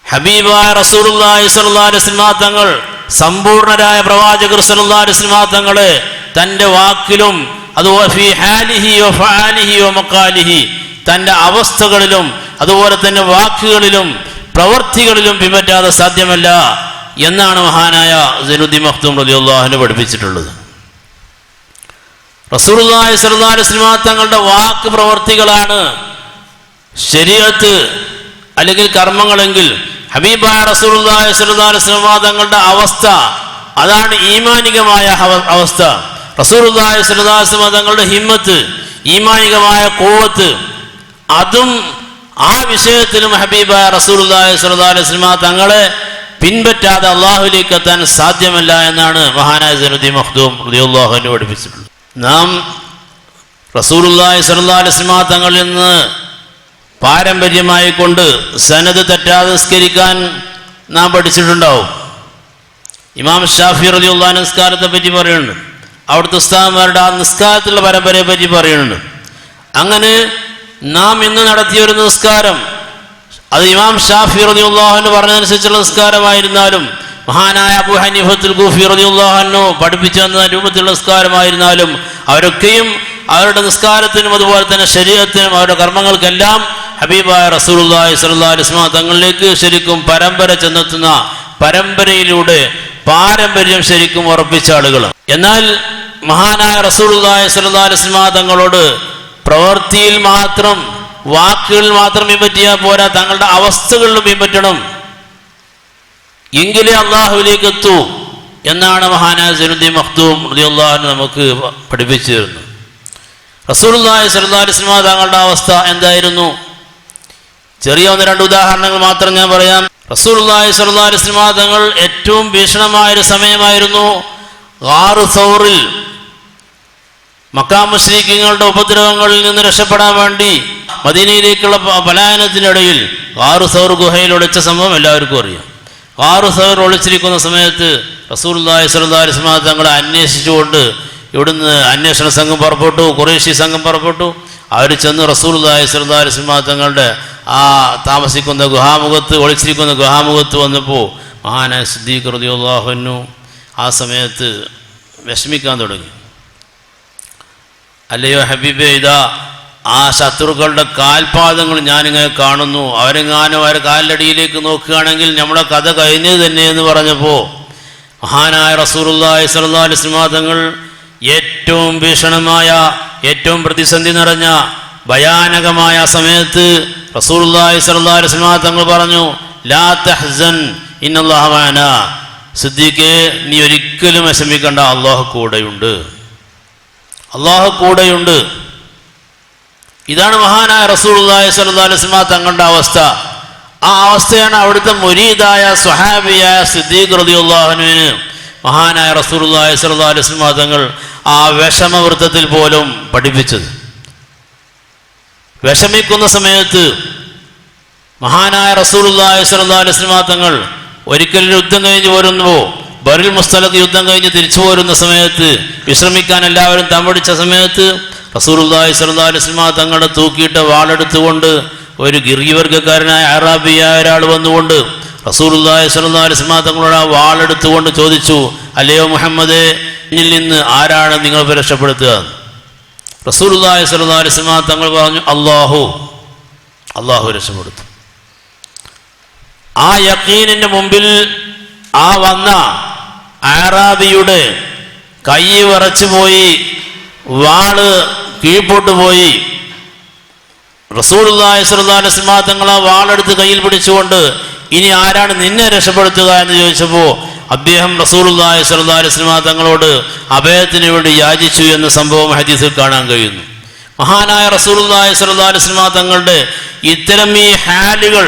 ഹബീബായ റസൂലുള്ളാഹി സ്വല്ലല്ലാഹു അലൈഹി വസല്ലം തങ്ങൾ, സമ്പൂർണരായ പ്രവാചകർ സ്വല്ലല്ലാഹു അലൈഹി വസല്ലം തങ്ങളെ തൻ്റെ വാക്കിലും അതുപോലെ ഫീ ഹാലിഹി വഫആലിഹി വമഖാലിഹി തൻ്റെ അവസ്ഥകളിലും അതുപോലെ തന്നെ വാക്കുകളിലും പ്രവൃത്തികളിലും പിൻപറ്റാതെ സാധ്യമല്ല എന്നാണ് മഹാനായ സൈനുദ്ദീൻ മഖ്ദൂം റളിയല്ലാഹു അൻഹു പഠിപ്പിച്ചിട്ടുള്ളത്. റസൂലുള്ളാഹി സ്വല്ലല്ലാഹു അലൈഹി വസല്ലം തങ്ങളുടെ വാക്ക് പ്രവൃത്തികളാണ് ശരീഅത്ത് അല്ലെങ്കിൽ കർമ്മങ്ങളെങ്കിൽ ഹബീബായ റസൂലുള്ളാഹി സ്വല്ലല്ലാഹു അലൈഹി വസല്ലം തങ്ങളുടെ അവസ്ഥ അതാണ് ഈമാനികമായ അവസ്ഥ. റസൂലുള്ളാഹി സ്വല്ലല്ലാഹു അലൈഹി വസല്ലം തങ്ങളുടെ ഹിമ്മത്ത്, ഈമാനികമായ ഖുവ്വത്ത്, അതും ആ വിഷയത്തിലും ഹബീബായ റസൂലുള്ളാഹി സ്വല്ലല്ലാഹു അലൈഹി വസല്ലം തങ്ങളെ പിൻപറ്റാതെ അള്ളാഹുവിലേക്ക് എത്താൻ സാധ്യമല്ല എന്നാണ് മഹാനായ സൈനുദ്ദീൻ മഖ്ദൂം റളിയല്ലാഹു അൻഹു പഠിപ്പിച്ചിട്ടുള്ളത്. നാം റസൂലുള്ളാഹി സ്വല്ലല്ലാഹു അലൈഹി വസല്ലം തങ്ങളിൽ നിന്ന് പാരമ്പര്യമായി കൊണ്ട് സനദ് തെറ്റാതെ നിസ്കരിക്കാൻ നാം പഠിച്ചിട്ടുണ്ടാവും. ഇമാം ഷാഫി റളിയല്ലാഹു അൻഹു നിസ്കാരത്തെ പറ്റി പറയുന്നുണ്ട്, അവിടുത്തെ ഉസ്താദന്മാരുടെ ആ നിസ്കാരത്തിലുള്ള പരമ്പരയെ പറ്റി പറയുന്നുണ്ട്. അങ്ങനെ നാം ഇന്ന് നടത്തിയൊരു നിസ്കാരം അത് ഇമാം ഷാഫി റളിയല്ലാഹു അൻഹു പറഞ്ഞതനുസരിച്ചുള്ള നിസ്കാരമായിരുന്നാലും മഹാനായ അബൂ ഹനീഫത്തുൽ കൂഫി റളിയല്ലാഹു അൻഹു പഠിപ്പിച്ചു തന്ന രൂപത്തിലുള്ള നിസ്കാരമായിരുന്നാലും അവരൊക്കെയും അവരുടെ നിസ്കാരത്തിനും അതുപോലെ തന്നെ ശരീഅത്തിനും അവരുടെ കർമ്മങ്ങൾക്കെല്ലാം ഹബീബായ റസൂലുള്ളാഹി സ്വല്ലല്ലാഹു അലൈഹി വസല്ലം തങ്ങളിലേക്ക് ശരിക്കും പരമ്പര ചെന്നെത്തുന്ന പരമ്പരയിലൂടെ പാരമ്പര്യം ശരിക്കും ഉറപ്പിച്ച ആളുകൾ. എന്നാൽ മഹാനായ റസൂലുള്ളാഹി സ്വല്ലല്ലാഹു അലൈഹി വസല്ലം തങ്ങളോട് പ്രവൃത്തിയിൽ മാത്രം, വാക്കുകളിൽ മാത്രം പിൻപറ്റിയാൽ പോരാ, തങ്ങളുടെ അവസ്ഥകളിലും പിൻപറ്റണം, എങ്കിലേ അള്ളാഹുവിലേക്ക് എത്തൂ എന്നാണ് മഹാനായ സൈനുദ്ദീൻ മഖ്ദൂം റളിയല്ലാഹു അൻഹു നമുക്ക് പഠിപ്പിച്ചു തരുന്നത്. റസൂലുള്ളാഹി സ്വല്ലല്ലാഹു അലൈഹി വസല്ലം തങ്ങളുടെ അവസ്ഥ എന്തായിരുന്നു? ചെറിയ 1-2 ഉദാഹരണങ്ങൾ മാത്രം ഞാൻ പറയാം. റസൂലുള്ളാഹി സ്വല്ലല്ലാഹു അലൈഹി വസല്ലം തങ്ങൾ ഏറ്റവും ഭീഷണമായൊരു സമയമായിരുന്നു ഗാറു സൗറിൽ മക്കാ മുശ്രിക്കീങ്ങളുടെ ഉപദ്രവങ്ങളിൽ നിന്ന് രക്ഷപ്പെടാൻ വേണ്ടി മദീനയിലേക്കുള്ള പലായനത്തിനിടയിൽ ഗാറു സൗർ ഗുഹയിൽ ഒളിച്ച സംഭവം എല്ലാവർക്കും അറിയാം. ഗാറു സൗർ ഒളിച്ചിരിക്കുന്ന സമയത്ത് റസൂലുള്ളാഹി സ്വല്ലല്ലാഹു അലൈഹി വസല്ലം തങ്ങളെ അന്വേഷിച്ചുകൊണ്ട് ഇവിടുന്ന് അന്വേഷണ സംഘം പുറപ്പെട്ടു, ഖുറൈശി സംഘം പുറപ്പെട്ടു. അവർ ചെന്ന് റസൂലുള്ളാഹി സ്വല്ലല്ലാഹു അലൈഹി വസല്ലം തങ്ങളുടെ ആ താമസിക്കുന്ന ഗുഹാമുഖത്ത്, ഒളിച്ചിരിക്കുന്ന ഗുഹാമുഖത്ത് വന്നപ്പോൾ മഹാനായ സിദ്ദീഖ് റളിയല്ലാഹു അൻഹു ആ സമയത്ത് വിഷമിക്കാൻ തുടങ്ങി. അല്ലയോ ഹബീബേ, ഇതാ ആ ശത്രുക്കളുടെ കാൽപാദങ്ങൾ ഞാനിങ്ങനെ കാണുന്നു, അവരെങ്ങാനും അവരുടെ കാലിലടിയിലേക്ക് നോക്കുകയാണെങ്കിൽ നമ്മുടെ കഥ കഴിഞ്ഞത് തന്നെ എന്ന് പറഞ്ഞപ്പോൾ മഹാനായ റസൂലുള്ളാഹി സ്വല്ലല്ലാഹു അലൈഹി വസല്ലം തങ്ങൾ ഏറ്റവും ഭീഷണമായ, ഏറ്റവും പ്രതിസന്ധി നിറഞ്ഞ ഭയാനകമായ സമയത്ത് റസൂലുള്ളാഹി സ്വല്ലല്ലാഹു അലൈഹി വസല്ലം തങ്ങൾ പറഞ്ഞു, ലാ തഹ്സൻ ഇന്നല്ലാഹ മഅനാ. സിദ്ദീഖേ, നീ ഒരിക്കലും വിഷമിക്കണ്ട, അള്ളാഹു കൂടെയുണ്ട്, അള്ളാഹു കൂടെയുണ്ട്. ഇതാണ് മഹാനായ റസൂലുള്ളാഹി സ്വല്ലല്ലാഹു അലൈഹി വസല്ലം തങ്ങളുടെ അവസ്ഥ. ആ അവസ്ഥയാണ് അവിടുത്തെ മുരീദായ സ്വഹാബിയായ സിദ്ദീഖ് റളിയല്ലാഹു അൻഹുവിന് മഹാനായ റസൂലുള്ളാഹി സ്വല്ലല്ലാഹു അലൈഹി വസല്ലം തങ്ങൾ ആ വിഷമവൃത്തത്തിൽ പോലും പഠിപ്പിച്ചത്. വിഷമിക്കുന്ന സമയത്ത് മഹാനായ റസൂലുള്ളാഹി സ്വല്ലല്ലാഹു അലൈഹി വസല്ലം തങ്ങൾ ഒരിക്കൽ യുദ്ധം കഴിഞ്ഞ് പോരുമ്പോൾ, ബറുൽ മുസ്തലഖ് യുദ്ധം കഴിഞ്ഞ് തിരിച്ചു പോരുന്ന സമയത്ത്, വിശ്രമിക്കാൻ എല്ലാവരും തമ്പടിച്ച സമയത്ത് റസൂലുള്ളാഹി സ്വല്ലല്ലാഹു അലൈഹി വസല്ലം തങ്ങളുടെ തൂക്കിയിട്ട് വാളെടുത്തുകൊണ്ട് ഒരു ഗിർഗിവർഗക്കാരനായ അറാബിയായ ഒരാൾ വന്നുകൊണ്ട് റസൂലുള്ളാഹി സ്വല്ലല്ലാഹു അലൈഹി വസല്ലം തങ്ങളോട് ആ വാളെടുത്തുകൊണ്ട് ചോദിച്ചു, അല്ലയോ മുഹമ്മദേ, ഇതിൽ നിന്ന് ആരാണ് നിങ്ങൾ രക്ഷപ്പെടുത്തുക? റസൂലുള്ളാഹി സ്വല്ലല്ലാഹു അലൈഹി വസല്ലം തങ്ങൾ പറഞ്ഞു, അല്ലാഹു രക്ഷപ്പെടുത്തും. ആ യഖീനിന്റെ മുമ്പിൽ ആ വന്ന അറാബിയുടെ കൈ വിറച്ചു പോയി, വാള് കീഴ്പോട്ട് പോയി. റസൂലുള്ളാഹി സ്വല്ലല്ലാഹു അലൈഹി വസല്ലം തങ്ങൾ ആ വാളെടുത്ത് കയ്യിൽ പിടിച്ചുകൊണ്ട്, ഇനി ആരാണ് നിന്നെ രക്ഷപ്പെടുത്തുക എന്ന് ചോദിച്ചപ്പോൾ അദ്ദേഹം റസൂലുള്ളാഹി സ്വല്ലല്ലാഹു അലൈഹി വസല്ലം തങ്ങളോട് അഭയത്തിന് വേണ്ടി യാചിച്ചു എന്ന സംഭവം ഹദീസിൽ കാണാൻ കഴിയുന്നു. മഹാനായ റസൂലുള്ളാഹി സ്വല്ലല്ലാഹു അലൈഹി വസല്ലം തങ്ങളുടെ ഇത്തരം ഈ ഹാലുകൾ,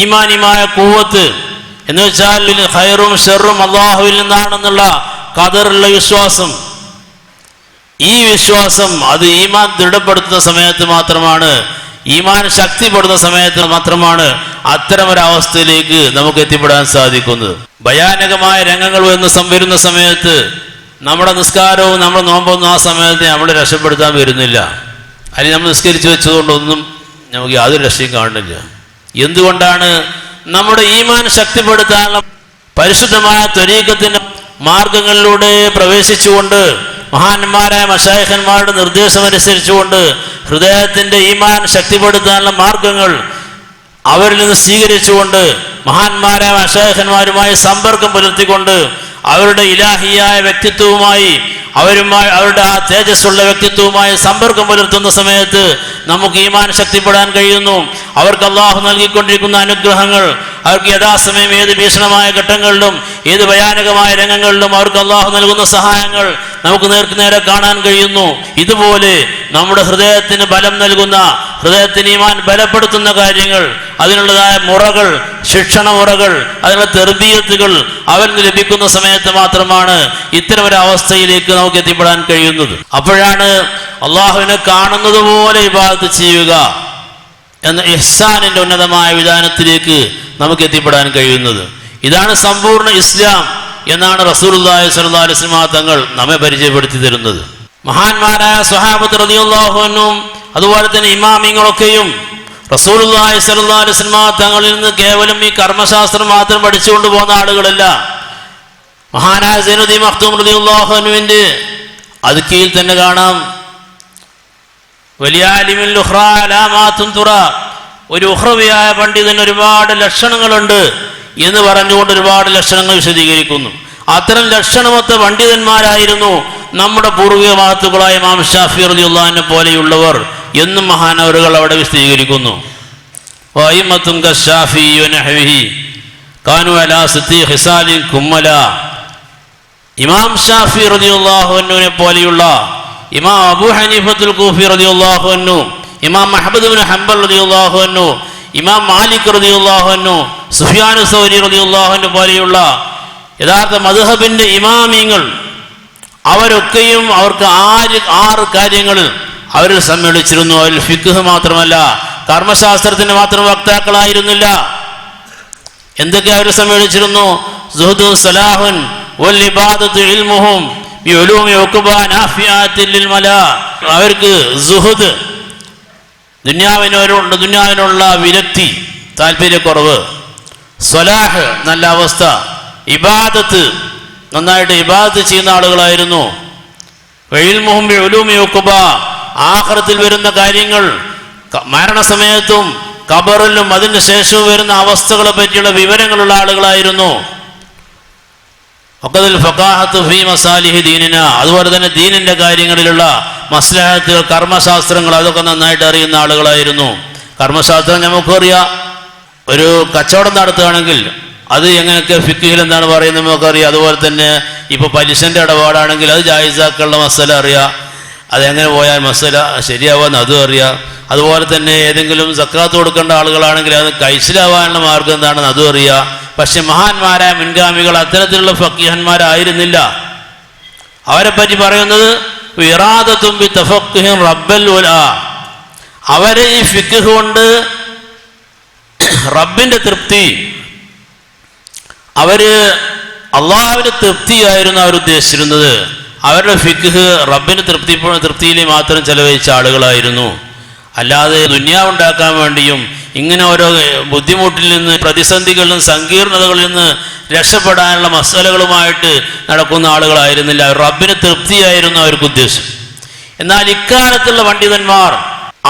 ഈമാനിമായ ഖുവ്വത്ത് എന്ന് വെച്ചാൽ ഖൈറും ഷർറും അല്ലാഹുവിൽ നിന്നാണെന്നുള്ള ഖദറിലുള്ള വിശ്വാസം, ഈ വിശ്വാസം അത് ഈമാൻ ദൃഢപ്പെടുത്തുന്ന സമയത്ത് മാത്രമാണ്, ഈമാൻ ശക്തിപ്പെടുന്ന സമയത്ത് മാത്രമാണ് അത്തരമൊരവസ്ഥയിലേക്ക് നമുക്ക് എത്തിപ്പെടാൻ സാധിക്കുന്നത്. ഭയാനകമായ രംഗങ്ങൾ വരുന്ന സമയത്ത് നമ്മുടെ നിസ്കാരവും നമ്മുടെ നോമ്പൊന്നും ആ സമയത്ത് നമ്മൾ രക്ഷപ്പെടുത്താൻ വരുന്നില്ല. അല്ലെങ്കിൽ നമ്മൾ നിസ്കരിച്ച് വെച്ചതുകൊണ്ടൊന്നും നമുക്ക് യാതൊരു രക്ഷയും കാണുന്നില്ല. എന്തുകൊണ്ടാണ്? നമ്മുടെ ഈമാൻ ശക്തിപ്പെടുത്താനുള്ള പരിശുദ്ധമായ ത്വരീഖത്തിന്റെ മാർഗങ്ങളിലൂടെ പ്രവേശിച്ചുകൊണ്ട്, മഹാന്മാരായ മശായിഖന്മാരുടെ നിർദ്ദേശമനുസരിച്ചുകൊണ്ട് ഹൃദയത്തിന്റെ ഈമാൻ ശക്തിപ്പെടുത്താനുള്ള മാർഗങ്ങൾ അവരിൽ നിന്ന് സ്വീകരിച്ചുകൊണ്ട്, മഹാന്മാരായ മശായിഖന്മാരുമായി സമ്പർക്കം പുലർത്തിക്കൊണ്ട്, അവരുടെ ഇലാഹിയായ വ്യക്തിത്വവുമായി, അവരുടെ ആ തേജസ്സുള്ള വ്യക്തിത്വവുമായി സമ്പർക്കം പുലർത്തുന്ന സമയത്ത് നമുക്ക് ഈമാൻ ശക്തിപ്പെടാൻ കഴിയുന്നു. അവർക്ക് അള്ളാഹു നൽകിക്കൊണ്ടിരിക്കുന്ന അനുഗ്രഹങ്ങൾ, അവർക്ക് യഥാസമയം ഏത് ഭീഷണമായ ഘട്ടങ്ങളിലും ഏത് ഭയാനകമായ രംഗങ്ങളിലും അവർക്ക് അള്ളാഹു നൽകുന്ന സഹായങ്ങൾ നമുക്ക് നേർക്കുനേരെ കാണാൻ കഴിയുന്നു. ഇതുപോലെ നമ്മുടെ ഹൃദയത്തിന് ബലം നൽകുന്ന, ഹൃദയത്തിന് ഈമാൻ ബലപ്പെടുത്തുന്ന കാര്യങ്ങൾ, അതിനുള്ളതായ മുറകൾ, ശിക്ഷണ മുറകൾ, അതിനുള്ള തെർബിയത്തുകൾ അവരിൽ നിന്ന് ലഭിക്കുന്ന സമയത്ത് മാത്രമാണ് ഇത്തരം ഒരു അവസ്ഥയിലേക്ക് നമുക്ക് എത്തിപ്പെടാൻ കഴിയുന്നത്. അപ്പോഴാണ് അള്ളാഹുവിനെ കാണുന്നത് പോലെ ഇബാദത്ത് ചെയ്യുക എന്ന ഇഹ്സാനിന്റെ ഉന്നതമായ വിധാനത്തിലേക്ക് നമുക്ക് എത്തിപ്പെടാൻ കഴിയുന്നത്. ഇതാണ് സമ്പൂർണ്ണ ഇസ്ലാം എന്നാണ് റസൂലുള്ളാഹി സ്വല്ലല്ലാഹു അലൈഹി വസല്ലം തങ്ങൾ നമ്മെ പരിചയപ്പെടുത്തി തരുന്നത്. മഹാന്മാരായ സ്വഹാബത്ത് റളിയല്ലാഹു അൻഹും അതുപോലെ തന്നെ ഇമാമിങ്ങളൊക്കെയും റസൂലുള്ളാഹി സ്വല്ലല്ലാഹു അലൈഹി വസല്ലം തങ്ങളിൽ നിന്ന് കേവലം ഈ കർമ്മശാസ്ത്രം മാത്രം പഠിച്ചുകൊണ്ട് പോകുന്ന ആളുകളല്ല. മഹാനായ സൈനുദ്ദീൻ മഖ്ദൂം റളിയല്ലാഹു അൻഹുവിന്റെ അതുക്കയിൽ തന്നെ കാണാം, വലിയ ആലിമിൽ ഉഖ്റാ അലാമാത്തുൻ തുറ, ഒരു ഉഖ്റവിയായ പണ്ഡിതന് ഒരുപാട് ലക്ഷണങ്ങളുണ്ട് എന്ന് പറഞ്ഞുകൊണ്ട് ഒരുപാട് ലക്ഷണങ്ങൾ വിശദീകരിക്കുന്നു. അത്തരം ലക്ഷണമൊത്ത പണ്ഡിതന്മാരായിരുന്നു നമ്മുടെ പൂർവിക മഹത്തുക്കളായ ഇമാം ഷാഫി റളിയല്ലാഹു അൻഹു പോലെയുള്ളവർ എന്നും മഹാനവറുകൾ അവിടെ വിശദീകരിക്കുന്നു. വഅയിമ്മത്തും കശ്ശാഫി വനഹ്വിഹി കാനു അലാ സിത്തി ഖിസാലിൻ കുമ്മല. ഇമാം ഷാഫി റളിയല്ലാഹു അൻഹുവിനെ പോലെയുള്ള ഇമാം അബൂ ഹനീഫത്തുൽ കൂഫി റളിയല്ലാഹു അൻഹു, ഇമാം അഹ്മദ് ഇബ്നു ഹംബൽ റളിയല്ലാഹു അൻഹു, ഇമാം മാലിക് റളിയല്ലാഹു അൻഹു, സുഫ്യാൻ സൗരി റളിയല്ലാഹു അൻഹു പോലെയുള്ള യഥാർത്ഥ മദ്ഹബിന്റെ ഇമാമിങ്ങൾ അവരൊക്കെയും അവർക്ക് 6 കാര്യങ്ങളിൽ അവർ സമ്മേളിച്ചിരുന്നു. അതിൽ ഫിഖ് മാത്രമല്ല, കർമ്മശാസ്ത്രത്തിന് മാത്രം വക്താക്കളായിരുന്നില്ല. എന്തൊക്കെ അവർ സമ്മേളിച്ചിരുന്നു? സുഹദു സലാഹുൻ വൽ ഇബാദത്തു ഇൽമുഹും ബിഉലൂമി ഉഖബാ നാഫിയാത്തിൽ ലിൽ മലാ. അവർക്ക് സുഹദ്, ദുനിയാവിനുള്ള വിരക്തി, താല്പര്യക്കുറവ്, സ്വലാഹ് നല്ല അവസ്ഥ, ഇബാദത്ത് നന്നായിട്ട് ഇബാദത്ത് ചെയ്യുന്ന ആളുകളായിരുന്നു. ഇൽമുഹും ബിഉലൂമി ഉഖബാ, ആഖിറത്തിൽ വരുന്ന കാര്യങ്ങൾ, മരണസമയത്തും ഖബറിലും അതിന് ശേഷവും വരുന്ന അവസ്ഥകളെ പറ്റിയുള്ള വിവരങ്ങളുള്ള ആളുകളായിരുന്നു. വഖദിൽ ഫഖാഹത്തു ഫീ മസാലിഹി ദീനിന, അതുപോലെ തന്നെ ദീനിന്റെ കാര്യങ്ങളിലുള്ള മസ്ലഹത്തുകൾ, കർമ്മശാസ്ത്രങ്ങൾ അതൊക്കെ നന്നായിട്ട് അറിയുന്ന ആളുകളായിരുന്നു. കർമ്മശാസ്ത്രം നമുക്കറിയാം. ഒരു കച്ചവടം നടത്തുകയാണെങ്കിൽ അത് എങ്ങനെയൊക്കെ ഫിഖ്ഹിൽ എന്താണ് പറയുന്നത് നമുക്കറിയാം. അതുപോലെ തന്നെ ഇപ്പോൾ പലിശൻ്റെ ഇടപാടാണെങ്കിൽ അത് ജായിസാക്കുള്ള മസല അറിയാം, അതെങ്ങനെ പോയാൽ മസല ശരിയാവാന്ന് അതും അറിയാം. അതുപോലെ തന്നെ ഏതെങ്കിലും സക്കാത്ത് കൊടുക്കേണ്ട ആളുകളാണെങ്കിൽ അത് കൈശലാവാനുള്ള മാർഗം എന്താണെന്ന് അതും അറിയാം. പക്ഷെ മഹാന്മാരായ മുൻഗാമികൾ അത്തരത്തിലുള്ള ഫഖീഹന്മാരായിരുന്നില്ല. അവരെ പറ്റി പറയുന്നത് ഇറാദത്തും ബി തഫഖ്ഹുൻ റബ്ബൽ ഉലാ, അവരെ ഈ ഫിഖ് കൊണ്ട് റബ്ബിന്റെ തൃപ്തി, അവര് അള്ളാഹുവിന്റെ തൃപ്തിയായിരുന്നു അവർ ഉദ്ദേശിച്ചിരുന്നത്. അവരുടെ ഫിഖ് റബ്ബിന്റെ തൃപ്തിയിൽ മാത്രം ചെലവഴിച്ച ആളുകളായിരുന്നു. അല്ലാതെ ദുനിയാവുണ്ടാക്കാൻ വേണ്ടിയും ഇങ്ങനെ ഓരോ ബുദ്ധിമുട്ടിൽ നിന്ന്, പ്രതിസന്ധികളിൽ നിന്ന്, സങ്കീർണതകളിൽ നിന്ന് രക്ഷപ്പെടാനുള്ള മസലകളുമായിട്ട് നടക്കുന്ന ആളുകളായിരുന്നില്ല. റബ്ബിന് തൃപ്തിയായിരുന്നു അവർക്ക് ഉദ്ദേശം. എന്നാൽ ഇക്കാലത്തുള്ള പണ്ഡിതന്മാർ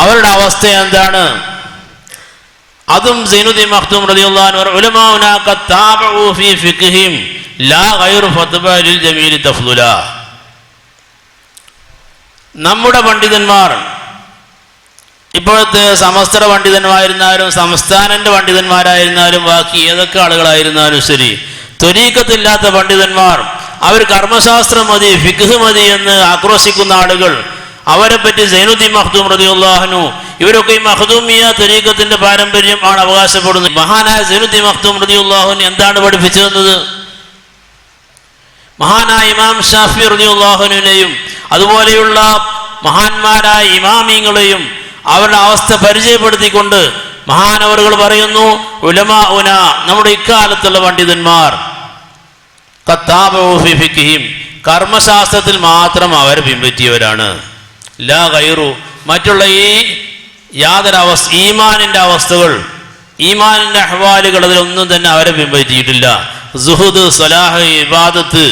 അവരുടെ അവസ്ഥ എന്താണ്? അതും സൈനുദ്ദീൻ മഖ്ദൂം റളിയല്ലാഹു അൻഹു ഉലമാഉനാ ഖത്താബഉ ഫീ ഫിഖ്ഹിം ലാ ഗൈറു ഫത്ബ ലിൽ ജമീൽ തഫ്ളുല. നമ്മുടെ പണ്ഡിതന്മാർ, ഇപ്പോഴത്തെ സമസ്ത പണ്ഡിതന്മാരായിരുന്നാലും സംസ്ഥാനന്റെ പണ്ഡിതന്മാരായിരുന്നാലും ബാക്കി ഏതൊക്കെ ആളുകളായിരുന്നാലും ശരി, ത്വരീഖത്തില്ലാത്ത പണ്ഡിതന്മാർ, അവർ കർമ്മശാസ്ത്രം മതി, ഫിഖ് മതി എന്ന് ആക്രോശിക്കുന്ന ആളുകൾ, അവരെ പറ്റി സൈനുദ്ദീൻ മഖ്ദൂം റളിയല്ലാഹു അൻഹു ഇവരൊക്കെ ഈ മഖ്ദൂമിയ ത്വരീഖത്തിന്റെ പാരമ്പര്യം ആണ് അവകാശപ്പെടുന്നത്. മഹാനായ സൈനുദ്ദീൻ മഖ്ദൂം റളിയല്ലാഹു അൻഹു എന്താണ് പഠിപ്പിച്ചു തന്നത്? മഹാനായ ഇമാം ഷാഫി റളിയല്ലാഹു അൻഹുവിനെയും അതുപോലെയുള്ള മഹാന്മാരായ ഇമാമിങ്ങളെയും അവരുടെ അവസ്ഥ പരിചയപ്പെടുത്തിക്കൊണ്ട് മഹാനവറുകൾ പറയുന്നു, ഉലമാഉന, നമ്മുടെ ഇക്കാലത്തുള്ള പണ്ഡിതന്മാർ, ഖത്താബഉ ഫീ ഫിഖ്ഹിം, കർമ്മശാസ്ത്രത്തിൽ മാത്രം അവരെ പിൻപറ്റിയവരാണ്. ലാ ഗൈറു, മറ്റുള്ള ഈ യാതൊരവസ്ഥ, ഈമാനിന്റെ അവസ്ഥകൾ, ഈമാനിന്റെ അഹ്വാലുകൾ, അതിലൊന്നും തന്നെ അവരെ പിൻപറ്റിയിട്ടില്ല. സുഹുദ്, സ്വലാഹ്, ഇബാദത്ത്,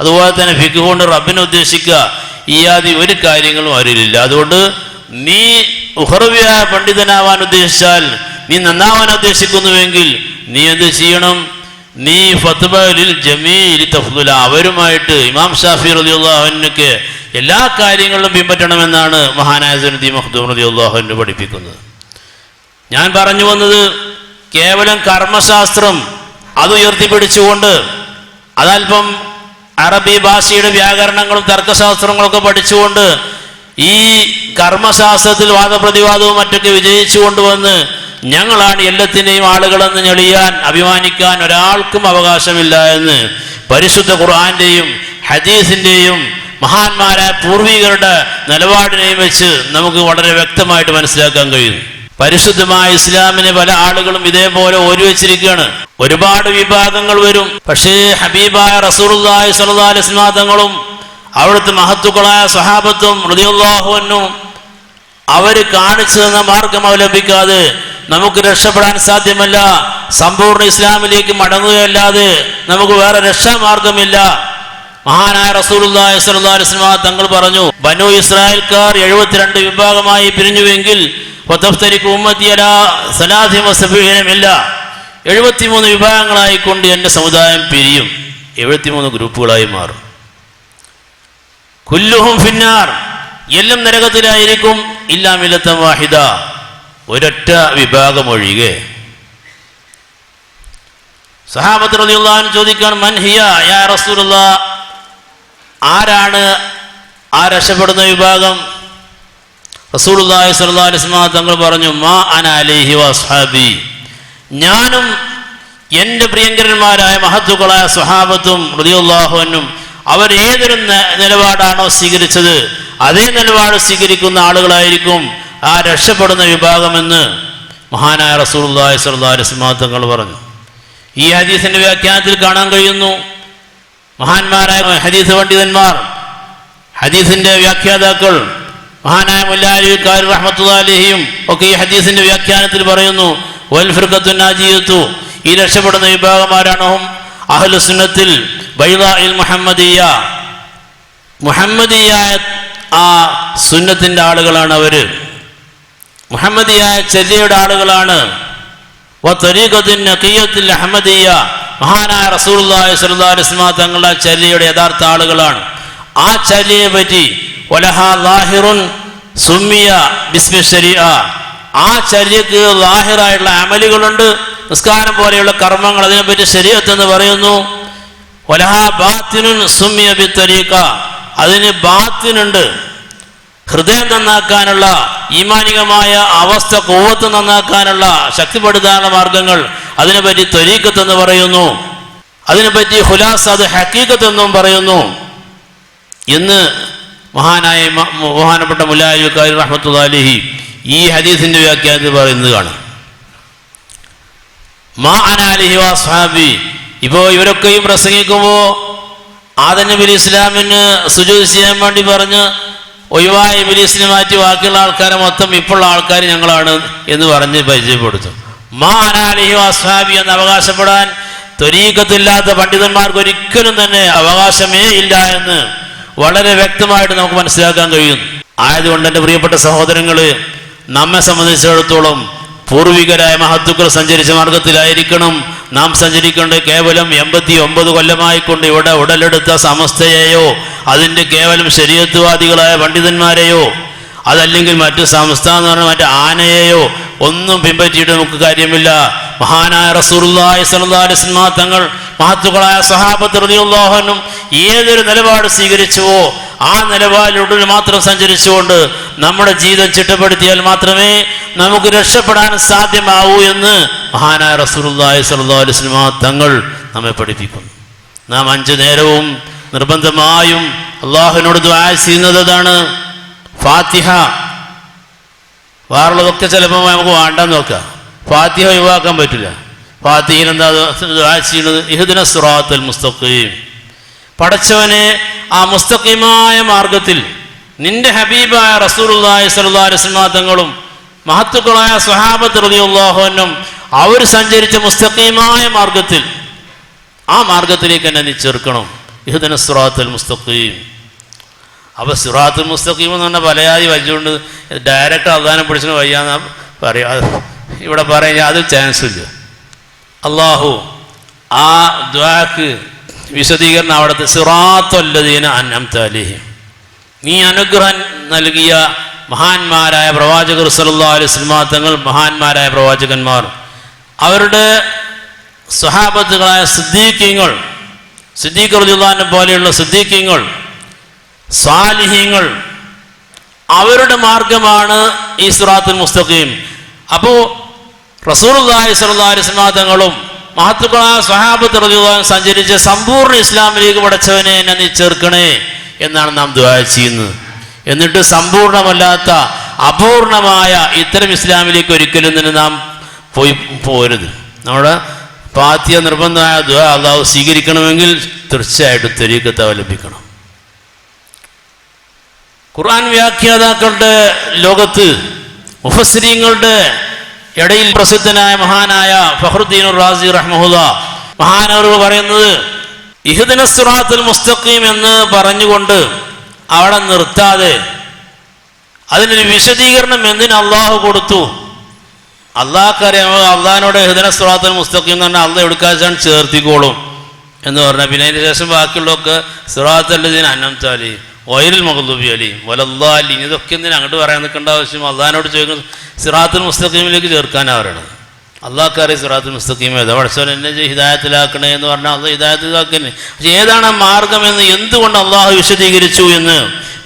അതുപോലെ തന്നെ ഫിഖ് കൊണ്ട് റബ്ബിനെ ഉദ്ദേശിക്കുക, ഈ ആദി ഒരു കാര്യങ്ങളും അവരിലില്ല. അതുകൊണ്ട് നീ ഉഖറവിയായ പണ്ഡിതനാവാൻ ഉദ്ദേശിച്ചാൽ, നീ നന്നാവാൻ ഉദ്ദേശിക്കുന്നുവെങ്കിൽ നീ എന്ത് ചെയ്യണം? നീ ഫത്ബ ലിൽ ജമീൽ തഫ്ളുല, അവരുമായിട്ട് ഇമാം ഷാഫി റളിയല്ലാഹു അൻഹുക്ക് എല്ലാ കാര്യങ്ങളിലും പിൻപറ്റണമെന്നാണ് മഹാനായ സൈനുദ്ദീൻ മഖ്ദൂം റളിയല്ലാഹു അൻഹു പഠിപ്പിക്കുന്നത്. ഞാൻ പറഞ്ഞു വന്നത്, കേവലം കർമ്മശാസ്ത്രം അത് ഉയർത്തിപ്പിടിച്ചുകൊണ്ട് അതല്പം അറബി ഭാഷയുടെ വ്യാകരണങ്ങളും തർക്കശാസ്ത്രങ്ങളൊക്കെ പഠിച്ചുകൊണ്ട് ഈ കർമ്മശാസ്ത്രത്തിൽ വാദപ്രതിവാദവും മറ്റൊക്കെ വിജയിച്ചു കൊണ്ടുവന്ന് ഞങ്ങളാണ് എല്ലാത്തിൻ്റെയും ആളുകളെന്ന് ഞെളിയാൻ, അഭിമാനിക്കാൻ ഒരാൾക്കും അവകാശമില്ല എന്ന് പരിശുദ്ധ ഖുർആന്റെയും ഹദീസിന്റെയും മഹാന്മാരായ പൂർവികരുടെ നിലപാടിനെയും വെച്ച് നമുക്ക് വളരെ വ്യക്തമായിട്ട് മനസ്സിലാക്കാൻ കഴിയുന്നു. പരിശുദ്ധമായ ഇസ്ലാമിനെ പല ആളുകളും ഇതേപോലെ ഓരിവെച്ചിരിക്കുകയാണ്. ഒരുപാട് വിഭാഗങ്ങൾ വരും. പക്ഷേ ഹബീബായ റസൂലുള്ളാഹി സ്വല്ലല്ലാഹു അലൈഹി വസല്ലം തങ്ങളും അവിടുത്തെ മഹത്തുക്കളായ സ്വഹാബത്തും റളിയല്ലാഹു അൻഹും അവര് കാണിച്ചു തന്ന മാർഗം അവലംബിക്കാതെ നമുക്ക് രക്ഷപ്പെടാൻ സാധ്യമല്ല. സമ്പൂർണ്ണ ഇസ്ലാമിലേക്ക് മടങ്ങുകയല്ലാതെ നമുക്ക് വേറെ രക്ഷാമാർഗമില്ല. മഹാനായ റസൂലുള്ളാഹി സ്വല്ലല്ലാഹു അലൈഹി വസല്ലം തങ്ങൾ പറഞ്ഞു, ബനൂ ഇസ്രായേൽക്കാർ 72 വിഭാഗമായി പിരിഞ്ഞുവെങ്കിൽ വതഫ്തരികു ഉമ്മത്തി അലാ 73 മില്ല, 73 വിഭാഗങ്ങളായിക്കൊണ്ട് എൻ്റെ സമുദായം പിരിയും. 73 ഗ്രൂപ്പുകളായി മാറും. കുല്ലുഹും ഫിന്നാർ, എല്ലാം നരകത്തിലായിരിക്കും. ഇല്ലാ മില്ലത്തൻ വാഹിദ, ഒരൊറ്റ വിഭാഗം ഒഴികെ. സഹാബത്ത് റളിയല്ലാഹു അൻഹു ചോദിക്കാൻ, മൻ ഹിയ യാ റസൂലുള്ളാഹ്, ആരാണ് ആ രക്ഷപ്പെടുന്ന വിഭാഗം? റസൂലുള്ളാഹി സ്വല്ലല്ലാഹു അലൈഹി വസല്ലം തങ്ങൾ പറഞ്ഞു, മാ അന അലൈഹി വസ്ഹാബി, ഞാനും എൻ്റെ പ്രിയങ്കരന്മാരായ മഹത്തുക്കളായ സ്വഹാബത്തും റളിയല്ലാഹു അൻഹും അവർ ഏതൊരു നിലപാടാണോ സ്വീകരിച്ചത് അതേ നിലപാട് സ്വീകരിക്കുന്ന ആളുകളായിരിക്കും ആ രക്ഷപ്പെടുന്ന വിഭാഗമെന്ന് മഹാനായ റസൂലുള്ളാഹി സ്വല്ലല്ലാഹു അലൈഹി വസല്ലം തങ്ങൾ പറഞ്ഞു. ഈ ഹദീസിന്റെ വ്യാഖ്യാനത്തിൽ കാണാൻ കഴിയുന്നു, മഹാന്മാരായ ഹദീസ് പണ്ഡിതന്മാർ, ഹദീസിന്റെ വ്യാഖ്യാതാക്കൾ, മഹാനായ മുല്ലാ അലി ഖാരി റഹ്മത്തുള്ളാഹി അലൈഹിയും ഒക്കെ ഈ ഹദീസിന്റെ വ്യാഖ്യാനത്തിൽ പറയുന്നു, വൽ ഫിർഖത്തു നാജിയത്തു, ഈ രക്ഷപ്പെടുന്ന വിഭാഗമാരാണ് അഹ്ലു സുന്നത്തിൽ ബൈദാഇൽ മുഹമ്മദിയ്യ, മുഹമ്മദിയായ ആ സുന്നത്തിന്റെ ആളുകളാണ് അവര്, മുഹമ്മദിയായ ചര്യയുടെ ആളുകളാണ്. വതരീഖത്തുൻ നഖിയ്യത്തുൽ അഹ്മദിയ്യ, മഹാനായ റസൂലുള്ളാഹി സ്വല്ലല്ലാഹു അലൈഹി വസല്ലം തങ്ങളുടെ ചര്യയുടെ യഥാർത്ഥ ആളുകളാണ്. ആ ചര്യയെ പറ്റി വലഹാ ലാഹിറുൻ സുമ്മിയ ബിസ്മി ശരീഅ, ആ ചര്യക്ക് ലാഹിറായിട്ടുള്ള അമലുകളുണ്ട്, നിസ്കാരം പോലെയുള്ള കർമ്മങ്ങൾ, അതിനെപ്പറ്റി ശരീഅത്ത് എന്ന് പറയുന്നു. വലഹാ ബാത്തിനുൻ സുമ്മിയ ബിത്തരീഖ, അതിന് ബാത്തിനുണ്ട്, ഹൃദയം നന്നാക്കാനുള്ള, ഈമാനികമായ അവസ്ഥ ഖുവ്വത്ത് നന്നാക്കാനുള്ള, ശക്തിപ്പെടുത്താനുള്ള മാർഗങ്ങൾ, അതിനെപ്പറ്റി ത്വരീഖത്ത് എന്ന് പറയുന്നു. അതിനെപ്പറ്റി ഖുലാസ, അത് ഹഖീഖത്ത് എന്നും പറയുന്നു എന്ന് ബഹുമാനപ്പെട്ട മുല്ലാ അലി ഖാരി റഹ്മത്തുള്ളാഹി അലൈഹി ഈ ഹദീസിന്റെ വ്യാഖ്യാനത്തിൽ പറയുന്നത് കാണാം. മാ അന അലൈഹി വസ്ഹാബി, ഇപ്പോൾ ഇവരൊക്കെയും പ്രസംഗിക്കുമ്പോൾ ആദം നബി ഇസ്ലാമിന് സുജൂദ് ചെയ്യാൻ വേണ്ടി പറഞ്ഞ് ഒഴിവായ ഇബ്ലീസിനെ മാറ്റി ബാക്കിയുള്ള ആൾക്കാരെ മൊത്തം ഇപ്പോഴുള്ള ആൾക്കാർ ഞങ്ങളാണ് എന്ന് പറഞ്ഞ് പരിചയപ്പെടുത്തും. മാ അന അലൈഹി വസ്ഹാബി എന്ന് അവകാശപ്പെടാൻ ത്വരീഖത്തില്ലാത്ത പണ്ഡിതന്മാർക്ക് ഒരിക്കലും തന്നെ അവകാശമേ ഇല്ല എന്ന് വളരെ വ്യക്തമായിട്ട് നമുക്ക് മനസ്സിലാക്കാൻ കഴിയും. ആയതുകൊണ്ട് എൻ്റെ പ്രിയപ്പെട്ട സഹോദരങ്ങള്, നമ്മെ സംബന്ധിച്ചിടത്തോളം പൂർവികരായ മഹത്തുക്കൾ സഞ്ചരിച്ച മാർഗത്തിലായിരിക്കണം നാം സഞ്ചരിക്കേണ്ടത്. കേവലം 89 കൊല്ലമായിക്കൊണ്ട് ഇവിടെ ഉടലെടുത്ത സമസ്തയെയോ അതിൻ്റെ കേവലം ശരീഅത്തുവാദികളായ പണ്ഡിതന്മാരെയോ അതല്ലെങ്കിൽ മറ്റു സംസ്ഥാനം എന്ന് പറഞ്ഞാൽ മറ്റു ആനയെയോ ഒന്നും പിൻപറ്റിയിട്ട് നമുക്ക് കാര്യമില്ല. മഹാനായ റസൂലുള്ളാഹി സ്വല്ലല്ലാഹു അലൈഹി വസല്ലം തങ്ങൾ, മഹത്തുക്കളായ സ്വഹാബത്ത് റളിയല്ലാഹു അൻഹും ഏതൊരു നിലപാട് സ്വീകരിച്ചുവോ ആ നിലപാടിലൂടെ മാത്രം സഞ്ചരിച്ചുകൊണ്ട് നമ്മുടെ ജീവിതം ചിട്ടപ്പെടുത്തിയാൽ മാത്രമേ നമുക്ക് രക്ഷപ്പെടാൻ സാധ്യമാവൂ എന്ന് മഹാനായ റസൂലുള്ളാഹി സ്വല്ലല്ലാഹു അലൈഹി വസല്ലം തങ്ങൾ നമ്മെ പഠിപ്പിക്കുന്നു. നാം 5 നേരവും നിർബന്ധമായും അള്ളാഹുവിനോട് ദുആ ചെയ്യുന്നത് അതാണ്. ഫാത്തിഹ, വേറുള്ളതൊക്കെ ചിലപ്പോൾ നമുക്ക് വേണ്ടെന്ന് നോക്കാം, ഫാത്തിഹ ഒഴിവാക്കാൻ പറ്റില്ല. ഫാത്തിഹയിൽ എന്താ ദുആ ചെയ്യുന്നത്? ഇഹ്ദിന സിറാത്തൽ മുസ്തഖീം, പടച്ചവനെ ആ മുസ്തഖീമായ മാർഗത്തിൽ നിന്റെ ഹബീബായ റസൂലുള്ളാഹി സ്വല്ലല്ലാഹു അലൈഹി വസല്ലം തങ്ങളും മഹത്തുക്കളായ സ്വഹാബത്ത് റളിയല്ലാഹു അൻഹും അവർ സഞ്ചരിച്ച മുസ്തഖീമായ മാർഗത്തിൽ, ആ മാർഗത്തിലേക്ക് എന്നെ നീ ചേർക്കണം. ഇഹ്ദിന സിറാത്തൽ മുസ്തഖീം. അപ്പോൾ സിറാത്തുൽ മുസ്തഖീം എന്ന് പറഞ്ഞാൽ പലയാതി വച്ചുകൊണ്ട് ഡയറക്റ്റ് അവധാനം പിടിച്ചിട്ട് വയ്യാന്ന് പറയാം. ഇവിടെ പറയാൻ അത് ചാൻസ് ഇല്ല. അള്ളാഹു ആ ദുആക്ക് വിശദീകരണം അവിടുത്തെ സിറാത്തുല്ലദീന അൻഅംത അലൈഹിം, നീ അനുഗ്രഹം നൽകിയ മഹാന്മാരായ പ്രവാചകർ സല്ലല്ലാഹു അലൈഹി വസല്ലം തങ്ങൾ, മഹാന്മാരായ പ്രവാചകന്മാർ, അവരുടെ സ്വഹാബത്തുകളായ സിദ്ദീഖീങ്ങൾ, സിദ്ദീഖ് റളിയല്ലാഹു അൻഹു പോലെയുള്ള സിദ്ദീഖീങ്ങൾ, സാലിഹീങ്ങൾ, അവരുടെ മാർഗമാണ് ഈ സിറാത്തുൽ മുസ്തഖീം. അപ്പോൾ റസൂലുള്ളാഹി സ്വല്ലല്ലാഹു അലൈഹി വസല്ലം തങ്ങളും മഹത്തുക്കളായ സ്വഹാബത്ത് റളിയല്ലാഹു അൻഹും സഞ്ചരിച്ച സമ്പൂർണ്ണ ഇസ്ലാമിലേക്ക് പടച്ചവനെ എന്നെ നീ ചേർക്കണേ എന്നാണ് നാം ദുആ ചെയ്യുന്നത്. എന്നിട്ട് സമ്പൂർണ്ണമല്ലാത്ത അപൂർണമായ ഇത്തരം ഇസ്ലാമിലേക്ക് ഒരിക്കലും തന്നെ നാം പോരുത്. നമ്മുടെ ഫാത്തിഹ നിർബന്ധമായ ദുആ അല്ലാഹു സ്വീകരിക്കണമെങ്കിൽ തീർച്ചയായിട്ടും ത്വരീഖത്ത് അവലംബിക്കണം. ഖുർആൻ വ്യാഖ്യാതാക്കളുടെ ലോകത്ത് മുഫസ്സിരീങ്ങളുടെ ഇടയിൽ പ്രസിദ്ധനായ മഹാനായ ഫഖ്റുദ്ദീൻ റാസി റഹ്മഹുല്ലാഹ് മഹാനവർ പറയുന്നത്, ഇഹ്ദിന സിറാത്തുൽ മുസ്തഖീം എന്ന് പറഞ്ഞുകൊണ്ട് അവിടെ നിർത്താതെ അതിനൊരു വിശദീകരണം എന്തിന് അള്ളാഹു കൊടുത്തു? അള്ളാഹ്ക്കറിയാം അള്ളാഹിനോട് ഇഹ്ദിന സിറാത്തൽ മുസ്തഖീം എന്ന് പറഞ്ഞാൽ അള്ളാഹ് എടുക്കാച്ചാണ് ചേർത്തിക്കോളും എന്ന് പറഞ്ഞാൽ പിന്നെ അതിന് ശേഷം ബാക്കിയുള്ളതൊക്കെ സിറാത്തൽ ലദീന അൻഅംത അലൈഹിം ഗൈറിൽ മഗ്ദൂബി അലൈഹിം വലദ്ദാലിൻ ഇതൊക്കെ എന്തിനാ അങ്ങോട്ട് പറയാൻ നിൽക്കേണ്ട ആവശ്യം? അള്ളാഹിനോട് ചോദിക്കുന്നത് സിറാത്തുൽ മുസ്തഖീമിലേക്ക് ചേർക്കാനാണ് പറയണത്. അള്ളാഹ്ക്കറിയാം സിറാത്തുൽ മുസ്തഖീം ഏതാ, പഠിച്ചവൻ എന്നെ ഹിദായത്തിലാക്കണേ എന്ന് പറഞ്ഞാൽ അള്ളാഹ് ഹിദായത്തിലാക്കണേ. പക്ഷെ ഏതാണ് മാർഗമെന്ന് എന്തുകൊണ്ട് അള്ളാഹു വിശദീകരിച്ചു എന്ന്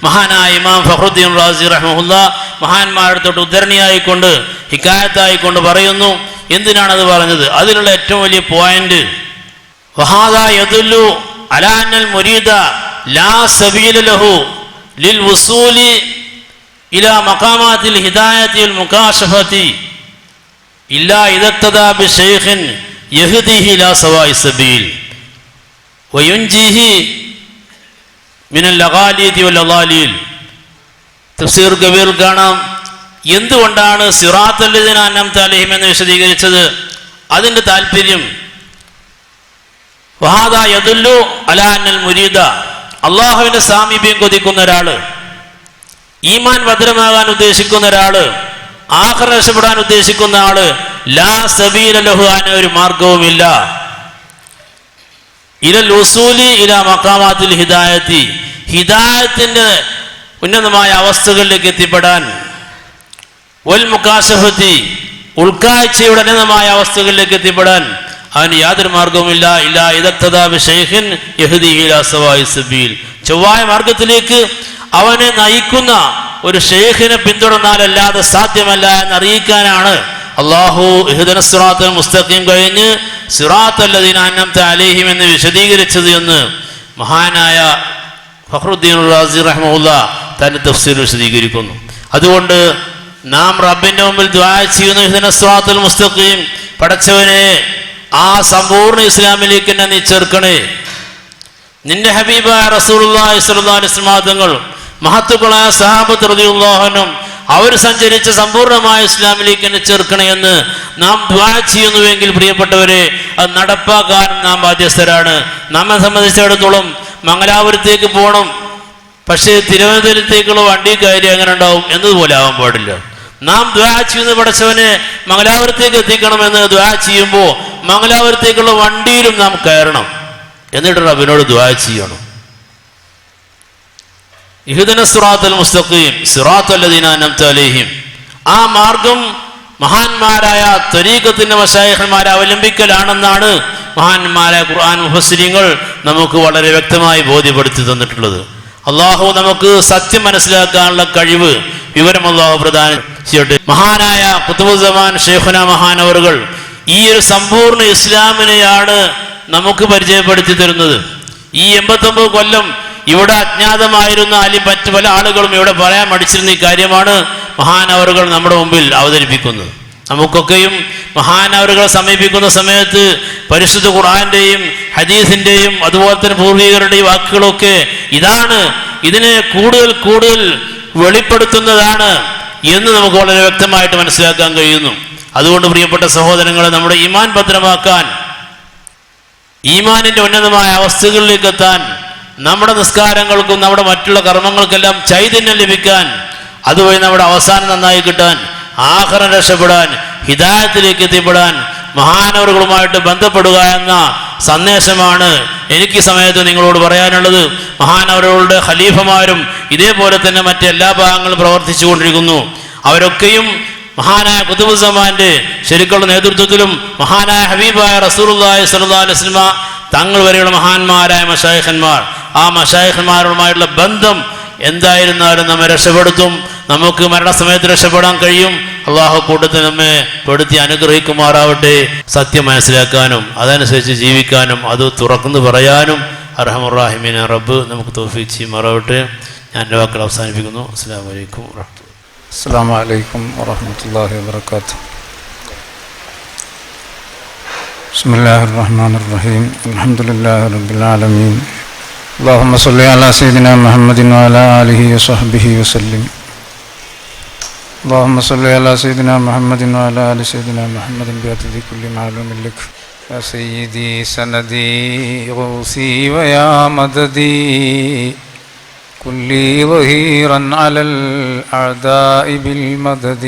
മഹാനായ ഇമാം ഫഖ്റുദ്ദീൻ റാസി റഹ്മഹുല്ലാ മഹാന്മാരുടെ തൊട്ട് ഉദ്ധരണിയായിക്കൊണ്ട് ഹിക്കായത്തായിക്കൊണ്ട് പറയുന്നു. എന്തിനാണത് പറഞ്ഞത്? അതിലുള്ള ഏറ്റവും വലിയ പോയിന്റ് വഹാദാ യദുല്ലു അലാ അന്നൽ മുരീദ ലാ സബീല ലഹു ലിൽ വുസൂലി ഇലാ മഖാമാത്തിൽ ഹിദായത്തി വൽ മുകാശഫതി ഇല്ലാ ഇദഖ്തദാ ബിശൈഖിൻ യഹ്ദിഹി ഇലാ സവാഇ സബീൽ വയുൻജിഹി മിനൽ ലഗാലിയതി വൽ അളാലിൽ. തഫ്സീർ കബീർ കാണാം എന്തുകൊണ്ടാണ് സിറാത്തൽ ലദീന അൻഅംത അലൈഹിം എന്ന് വിശദീകരിച്ചത്. അതിൻ്റെ താല്പര്യം വഹാദാ യദുല്ലു അലാ അന്നൽ മുരീദ അള്ളാഹുവിൻ്റെ സാമീപ്യം കൊതിക്കുന്ന ഒരാള്, ഈമാൻ ഭദ്രമാകാൻ ഉദ്ദേശിക്കുന്ന ഒരാള്, ആഖിറ രക്ഷപ്പെടാൻ ഉദ്ദേശിക്കുന്ന ആള് ലാ സബീല ലഹു അന ഒരു മാർഗവുമില്ല ഇലൽ ഉസൂലി ഇലാ മഖാമാത്തിൽ ഹിദായത്തി ഹിദായത്തിന്റെ ഉന്നതമായ അവസ്ഥകളിലേക്ക് എത്തിപ്പെടാൻ വൽ മുകാശഫത്തി ഉൾക്കാഴ്ചയുടെ ഉന്നതമായ അവസ്ഥകളിലേക്ക് എത്തിപ്പെടാൻ അവന് യാതൊരു മാർഗവുമില്ല. ഇല്ലാ ഇദഖ്തദാ ബിശൈഖിൻ യഹ്ദിഹി ഇലാ സവാഇ സബീൽ ചൊവ്വായ മാർഗത്തിലേക്ക് അവനെ നയിക്കുന്ന ഒരു ഷെയ്ഖിനെ പിന്തുടർന്നാലല്ലാതെ സാധ്യമല്ല എന്നറിയിക്കാനാണ് അള്ളാഹു ഇഹ്ദിന സിറാത്തൽ മുസ്തഖീം കഴിഞ്ഞ് സിറാത്തൽ ലദീന അൻഅംത അലൈഹിം എന്ന് വിശദീകരിച്ചത് എന്ന് മഹാനായ ഫഖ്റുദ്ദീൻ റാസി റഹ്മഹുല്ലാ തന്റെ തഫ്സീർ വിശദീകരിക്കുന്നു. അതുകൊണ്ട് നാം റബ്ബിന്റെ മുമ്പിൽ ദുആ ചെയ്യുന്ന ഇഹ്ദിന സിറാത്തൽ മുസ്തഖീം, പടച്ചവനെ ആ സമ്പൂർണ്ണ ഇസ്ലാമിലേക്ക് എന്നെ നീ ചേർക്കണേ. നിന്റെ ഹബീബായ റസൂലുള്ളാഹി സ്വല്ലല്ലാഹു അലൈഹി വസല്ലം തങ്ങൾ മഹത്തുക്കളായ സഹാബത്ത് റളിയല്ലാഹു അൻഹും അവർ സഞ്ചരിച്ച സമ്പൂർണ്ണമായ ഇസ്ലാമിലേക്ക് എന്നെ ചേർക്കണേ എന്ന് നാം ദുആ ചെയ്യുന്നുവെങ്കിൽ പ്രിയപ്പെട്ടവരെ അത് നടപ്പാക്കാൻ നാം ബാധ്യസ്ഥരാണ്. നമ്മെ സംബന്ധിച്ചിടത്തോളം മംഗലാപുരത്തേക്ക് പോകണം, പക്ഷേ തിരുവനന്തപുരത്തേക്കുള്ള വണ്ടി കയറി അങ്ങനെ ഉണ്ടാവും എന്നതുപോലെ ആവാൻ പാടില്ല. നാം ദുആ ചെയ്യുന്ന പടച്ചവനെ മംഗലാപുരത്തേക്ക് എത്തിക്കണമെന്ന് ദുആ ചെയ്യുമ്പോൾ മംഗലാപുരത്തേക്കുള്ള വണ്ടിയിലും നാം കയറണം, എന്നിട്ട് റബ്ബിനോട് ദുആ ചെയ്യണം. ഇഹ്ദിന സിറാത്തൽ മുസ്തഖീം സിറാത്തൽ ലദീന അൻഅംത അലൈഹിം ആ മാർഗം മഹാന്മാരായ ത്വരീഖത്തിന്റെ മശായിഖന്മാരെ അവലംബിക്കലാണെന്നാണ് മഹാന്മാരായ ഖുർആൻ മുഫസ്സിരീങ്ങൾ നമുക്ക് വളരെ വ്യക്തമായി ബോധ്യപ്പെടുത്തി തന്നിട്ടുള്ളത്. അള്ളാഹു നമുക്ക് സത്യം മനസ്സിലാക്കാനുള്ള കഴിവ് വിവരം അള്ളാഹു പ്രദാനം ചെയ്യട്ടെ. മഹാനായ ഖുതുബുസ്സമാൻ ശൈഖുന മഹാനവറുകൾ ഈ ഒരു സമ്പൂർണ്ണ ഇസ്ലാമിനെയാണ് നമുക്ക് പരിചയപ്പെടുത്തി തരുന്നത്. ഈ 89 കൊല്ലം ഇവിടെ അജ്ഞാതമായിരുന്ന മറ്റു പല ആളുകളും ഇവിടെ പറയാൻ മടിച്ചിരുന്ന ഈ കാര്യമാണ് മഹാനവറുകൾ നമ്മുടെ മുമ്പിൽ അവതരിപ്പിക്കുന്നത്. നമുക്കൊക്കെയും മഹാനവറുകളെ സമീപിക്കുന്ന സമയത്ത് പരിശുദ്ധ ഖുർആന്റെയും ഹദീസിന്റെയും അതുപോലെ തന്നെ പൂർവികരുടെയും വാക്കുകളൊക്കെ ഇതാണ്, ഇതിനെ കൂടുതൽ കൂടുതൽ വെളിപ്പെടുത്തുന്നതാണ് എന്ന് നമുക്ക് വളരെ വ്യക്തമായിട്ട് മനസ്സിലാക്കാൻ കഴിയുന്നു. അതുകൊണ്ട് പ്രിയപ്പെട്ട സഹോദരങ്ങളെ, നമ്മുടെ ഈമാൻ ഭദ്രമാക്കാൻ, ഈമാനിന്റെ ഉന്നതമായ അവസ്ഥകളിലേക്ക് എത്താൻ, നമ്മുടെ നിസ്കാരങ്ങൾക്കും നമ്മുടെ മറ്റുള്ള കർമ്മങ്ങൾക്കെല്ലാം ചൈതന്യം ലഭിക്കാൻ, അതുവഴി നമ്മുടെ അവസാനം നന്നായി കിട്ടാൻ, ആഖിറ രക്ഷപ്പെടാൻ, ഹിദായത്തിലേക്ക് എത്തിപ്പെടാൻ, മഹാനവറുകളുമായിട്ട് ബന്ധപ്പെടുക എന്ന സന്ദേശമാണ് എനിക്ക് ഈ സമയത്ത് നിങ്ങളോട് പറയാനുള്ളത്. മഹാനവറുകളുടെ ഖലീഫമാരും ഇതേപോലെ തന്നെ മറ്റെല്ലാ ഭാഗങ്ങളും പ്രവർത്തിച്ചു കൊണ്ടിരിക്കുന്നു. അവരൊക്കെയും മഹാനായ ഖുതുബുസ്സമാന്റെ ശരിക്കുള്ള നേതൃത്വത്തിലും മഹാനായ ഹബീബായ റസൂലുള്ളാഹി സ്വല്ലല്ലാഹു അലൈഹി വസല്ലം തങ്ങൾ വരെയുള്ള മഹാന്മാരായ മശായിഖന്മാർ, ആ മശായിഖന്മാരുമായുള്ള ബന്ധം എന്തായിരുന്നാലും നമ്മെ രക്ഷപ്പെടുത്തും. നമുക്ക് മരണസമയത്ത് രക്ഷപ്പെടാൻ കഴിയും. അള്ളാഹു കൂട്ടത്തിൽ നമ്മെ പെടുത്തി അനുഗ്രഹിക്കുമാറാവട്ടെ. സത്യം മനസ്സിലാക്കാനും അതനുസരിച്ച് ജീവിക്കാനും അത് തുറക്കുന്നു പറയാനും അർഹമുർ റഹീമീൻ റബ്ബ് നമുക്ക് തൗഫീഖ് ചെയ്യുമാറാവട്ടെ. ഞാൻ എൻ്റെ വാക്കുകൾ അവസാനിപ്പിക്കുന്നു. അസ്സലാമു അലൈക്കും വറഹ്മത്തുള്ളാഹി. അസ്സലാമു അലൈക്കും വറഹ്മത്തുള്ളാഹി വബറകാതുഹു. ബിസ്മില്ലാഹിർ റഹ്മാനിർ റഹീം. അൽഹംദുലില്ലാഹി റബ്ബിൽ ആലമീൻ. اللهم صل على سيدنا محمد وعلى آله وصحبه وسلم. اللهم صل على سيدنا محمد وعلى آل سيدنا محمد بعدد كل معلوم لك. يا سيدي سندي غوثي ويا مددي كلي ظهيرا على الأعداء بالمدد.